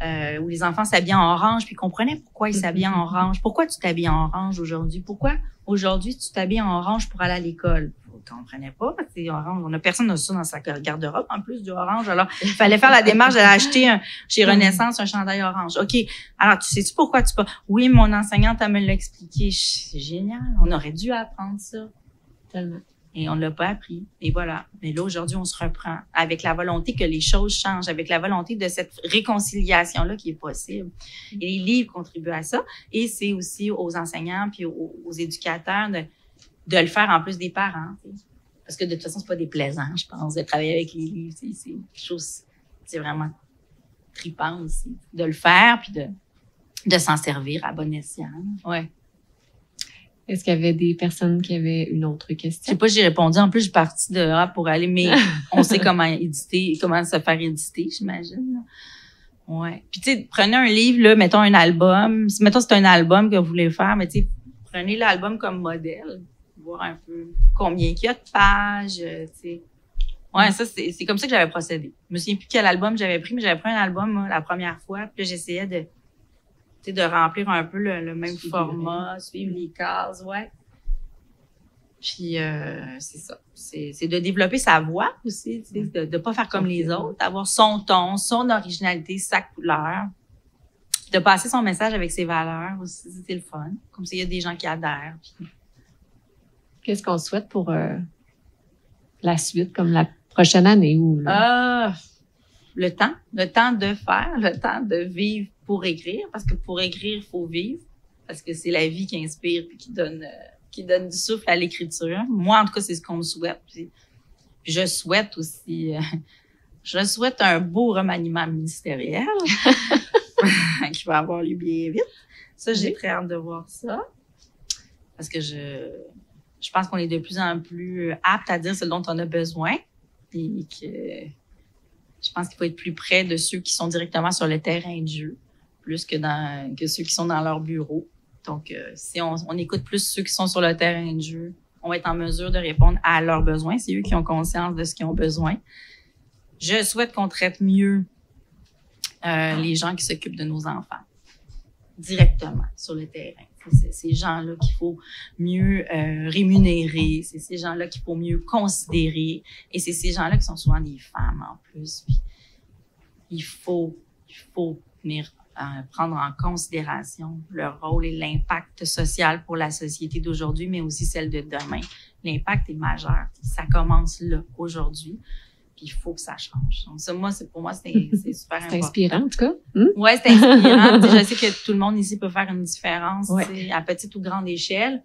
B: où les enfants s'habillent en orange, puis comprenaient pourquoi ils s'habillaient en orange. Pourquoi tu t'habilles en orange aujourd'hui? Pourquoi aujourd'hui tu t'habilles en orange pour aller à l'école? On comprenait pas, parce que orange, on a personne n'a ça dans sa garde-robe en plus du orange. Alors, il fallait faire la démarche d'aller acheter chez Renaissance un chandail orange. OK. Alors, tu sais-tu pourquoi tu pas? Oui, mon enseignante, elle me l'a expliqué. C'est génial. On aurait dû apprendre ça. Tellement. Et on l'a pas appris. Et voilà. Mais là, aujourd'hui, on se reprend avec la volonté que les choses changent, avec la volonté de cette réconciliation-là qui est possible. Et les livres contribuent à ça. Et c'est aussi aux enseignants puis aux éducateurs de le faire en plus des parents. T'sais. Parce que de toute façon, c'est pas déplaisant, je pense, de travailler avec les livres. C'est quelque chose, c'est vraiment trippant aussi. De le faire puis de s'en servir à bon escient. Ouais.
A: Est-ce qu'il y avait des personnes qui avaient une autre question?
B: Je sais pas, j'ai répondu. En plus, je suis partie de A pour aller, mais on sait comment se faire éditer, j'imagine. Ouais. Puis tu sais, prenez un livre, là, mettons un album. Mettons c'est un album que vous voulez faire, mais tu sais, prenez l'album comme modèle, voir un peu combien il y a de pages, tu sais. Ouais, ça c'est comme ça que j'avais procédé. Je me souviens plus quel album j'avais pris, mais j'avais pris un album moi, la première fois, puis j'essayais de remplir un peu le même format, suivre les cases, ouais. Puis c'est ça, c'est de développer sa voix aussi, tu sais, de pas faire comme les autres, d'avoir son ton, son originalité, sa couleur, de passer son message avec ses valeurs aussi, c'est le fun. Comme ça, il y a des gens qui adhèrent. Puis...
A: Qu'est-ce qu'on souhaite pour la suite, comme la prochaine année ou
B: le temps de faire, le temps de vivre pour écrire, parce que pour écrire, il faut vivre, parce que c'est la vie qui inspire puis qui donne du souffle à l'écriture. Moi, en tout cas, c'est ce qu'on me souhaite. Puis je souhaite aussi, je souhaite un beau remaniement ministériel qui va avoir lieu bien vite. Ça, j'ai très hâte de voir ça, parce que je pense qu'on est de plus en plus apte à dire ce dont on a besoin, et que je pense qu'il faut être plus près de ceux qui sont directement sur le terrain de jeu, plus que ceux qui sont dans leur bureau. Donc, si on écoute plus ceux qui sont sur le terrain de jeu, on va être en mesure de répondre à leurs besoins. C'est eux qui ont conscience de ce qu'ils ont besoin. Je souhaite qu'on traite mieux les gens qui s'occupent de nos enfants directement sur le terrain. C'est ces gens-là qu'il faut mieux rémunérer. C'est ces gens-là qu'il faut mieux considérer. Et c'est ces gens-là qui sont souvent des femmes en plus. Puis, il faut venir prendre en considération leur rôle et l'impact social pour la société d'aujourd'hui, mais aussi celle de demain. L'impact est majeur. Ça commence là, aujourd'hui. Puis il faut que ça change. Donc ça, pour moi, c'est super important.
A: C'est inspirant, en tout cas.
B: Ouais, c'est inspirant. Je sais que tout le monde ici peut faire une différence, à petite ou grande échelle.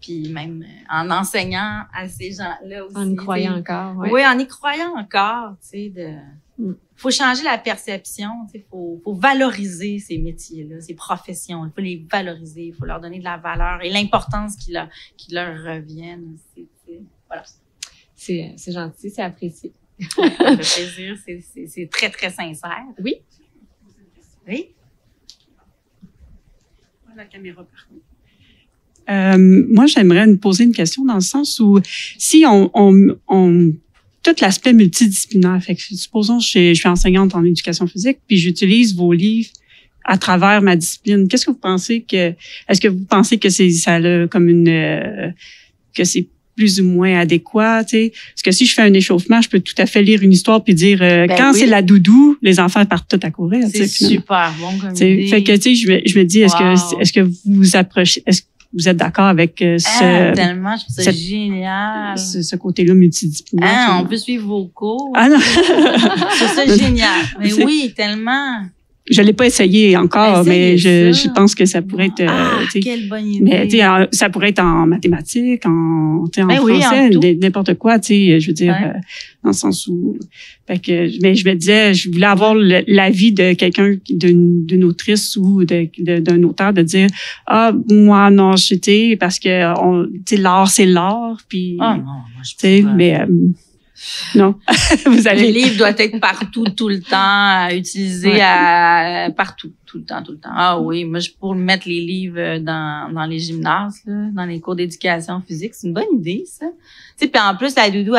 B: Puis même en enseignant à ces gens-là aussi.
A: En y croyant encore.
B: Oui, en y croyant encore, tu sais, faut changer la perception, tu sais, faut valoriser ces métiers-là, ces professions. Il faut les valoriser, il faut leur donner de la valeur et l'importance qui leur reviennent. Voilà.
A: C'est gentil, c'est apprécié.
B: Ça fait plaisir, c'est très, très sincère.
A: Oui.
B: Oui.
D: La caméra, par contre. Moi, j'aimerais me poser une question dans le sens où si on tout l'aspect multidisciplinaire, fait que supposons je suis enseignante en éducation physique, puis j'utilise vos livres à travers ma discipline. Qu'est-ce que vous pensez est-ce que vous pensez que ça a comme que c'est plus ou moins adéquat, tu sais? Parce que si je fais un échauffement, je peux tout à fait lire une histoire puis dire c'est la doudou, les enfants partent tout à courir.
B: C'est super bon comme idée.
D: Fait que tu sais, je me dis, est-ce que vous approchez, est-ce que vous êtes d'accord avec
B: tellement, je trouve ça génial.
D: Ce côté-là multidisciplinaire.
B: On peut suivre vos cours.
D: Ah non.
B: Je trouve ça génial. Mais oui, tellement.
D: Je l'ai pas essayé encore, mais je pense que ça pourrait être.
B: Quelle bonne idée.
D: Mais ça pourrait être en mathématiques, en français, n'importe quoi. Je veux dire, dans le sens où. Fait que, mais je me disais, je voulais avoir l'avis de quelqu'un, d'une autrice ou d'un auteur, de dire moi non, parce que l'art c'est l'art, puis.
B: Ah non, moi je peux
D: mais. Non, vous allez.
B: Le livre doit être partout, tout le temps, utilisé partout, tout le temps. Ah oui, moi, pour mettre les livres dans les gymnases, là, dans les cours d'éducation physique, c'est une bonne idée, ça. Tu sais, puis en plus, la doudou,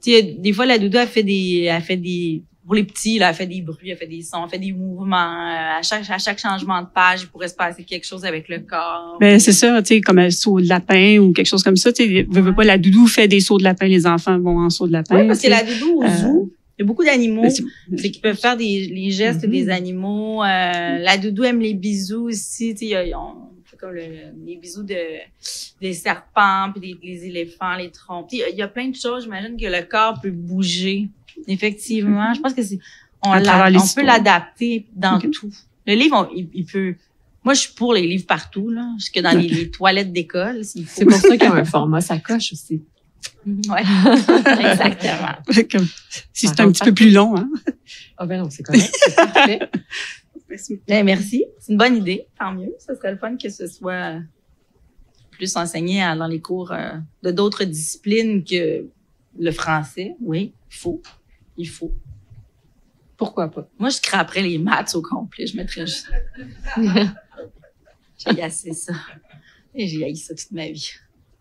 B: des fois, la doudou, elle fait des, pour les petits, là, elle fait des bruits, elle fait des sons, elle fait des mouvements. À chaque changement de page, il pourrait se passer quelque chose avec le corps.
D: Ben, c'est ça, tu sais, comme un saut de lapin ou quelque chose comme ça. Tu sais, veux pas, la doudou fait des sauts de lapin, les enfants vont en saut de lapin.
B: Oui, parce que la doudou, au zoo, il y a beaucoup d'animaux qui peuvent faire les gestes des animaux. La doudou aime les bisous aussi, tu sais, on fait comme les bisous des serpents, puis les éléphants, les trompes. Il y a plein de choses, j'imagine que le corps peut bouger. Effectivement, je pense que on peut l'adapter dans tout. Le livre, il peut. Moi, je suis pour les livres partout, là, jusque dans les toilettes d'école, s'il faut.
A: C'est pour ça qu'il y a un format sacoche aussi.
B: Ouais, exactement.
D: Si c'est un petit peu plus long, hein.
A: Ah ben non, c'est correct, c'est parfait.
B: Merci, c'est une bonne idée, tant mieux. Ça serait le fun que ce soit plus enseigné dans les cours de d'autres disciplines que le français. Oui, il faut.
A: Pourquoi pas?
B: Moi, je scraperais les maths au complet. Je mettrais juste. J'ai assez ça. Et j'ai haï ça toute ma vie.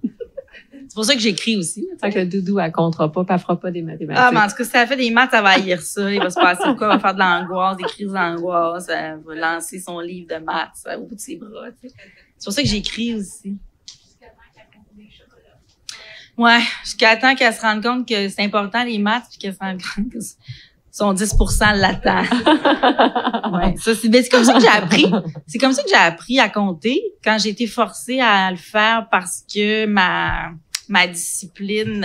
B: C'est pour ça que j'écris aussi.
A: Fait que le doudou, elle comptera pas, elle fera pas des mathématiques.
B: Ah, mais en tout cas, si elle fait des maths, elle va haïr ça. Il va se passer quoi? Elle va faire de l'angoisse, des crises d'angoisse. Elle va lancer son livre de maths au bout de ses bras. Tu sais. C'est pour ça que j'écris aussi. Ouais, jusqu'à temps qu'elle se rende compte que c'est important les maths, puis qu'elle se rende compte que son 10% l'attend. Ouais, ça c'est comme ça que j'ai appris. C'est comme ça que j'ai appris à compter quand j'ai été forcée à le faire parce que ma discipline,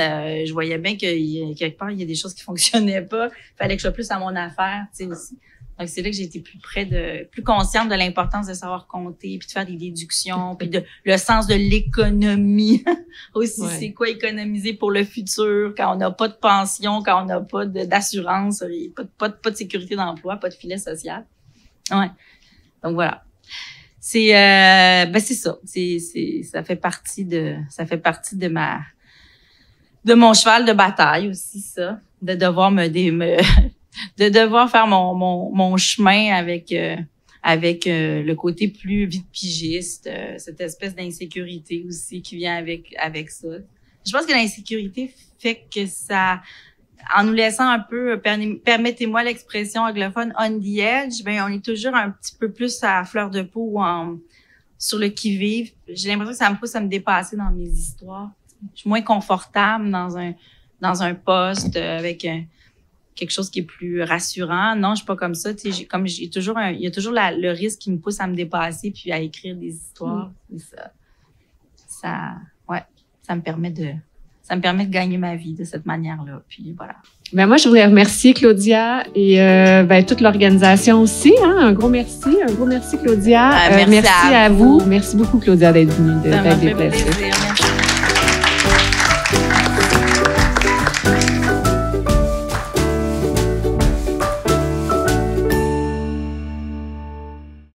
B: je voyais bien que quelque part il y a des choses qui fonctionnaient pas. Fallait que je sois plus à mon affaire, tu sais aussi. Donc, c'est là que j'ai été plus consciente de l'importance de savoir compter, puis de faire des déductions, puis le sens de l'économie. Aussi, c'est quoi économiser pour le futur, quand on n'a pas de pension, quand on n'a pas d'assurance, pas de sécurité d'emploi, pas de filet social. Ouais. Donc, voilà. C'est ça. Ça fait partie de mon cheval de bataille aussi, ça. De devoir de devoir faire mon chemin avec le côté plus vite pigiste, cette espèce d'insécurité aussi qui vient avec ça. Je pense que l'insécurité fait que ça, en nous laissant un peu, permettez-moi l'expression anglophone, on the edge, ben on est toujours un petit peu plus à fleur de peau ou sur le qui-vive. J'ai l'impression que ça me pousse à me dépasser dans mes histoires. Je suis moins confortable dans un poste avec quelque chose qui est plus rassurant. Non, je suis pas comme ça. Tu sais, il y a toujours le risque qui me pousse à me dépasser puis à écrire des histoires. Ça me permet de gagner ma vie de cette manière-là. Puis voilà.
A: Ben moi, je voudrais remercier Claudia et toute l'organisation aussi. Hein, un gros merci Claudia.
B: Merci à vous.
A: Merci beaucoup Claudia d'être venue, d'être déplacée.
B: Plaisir.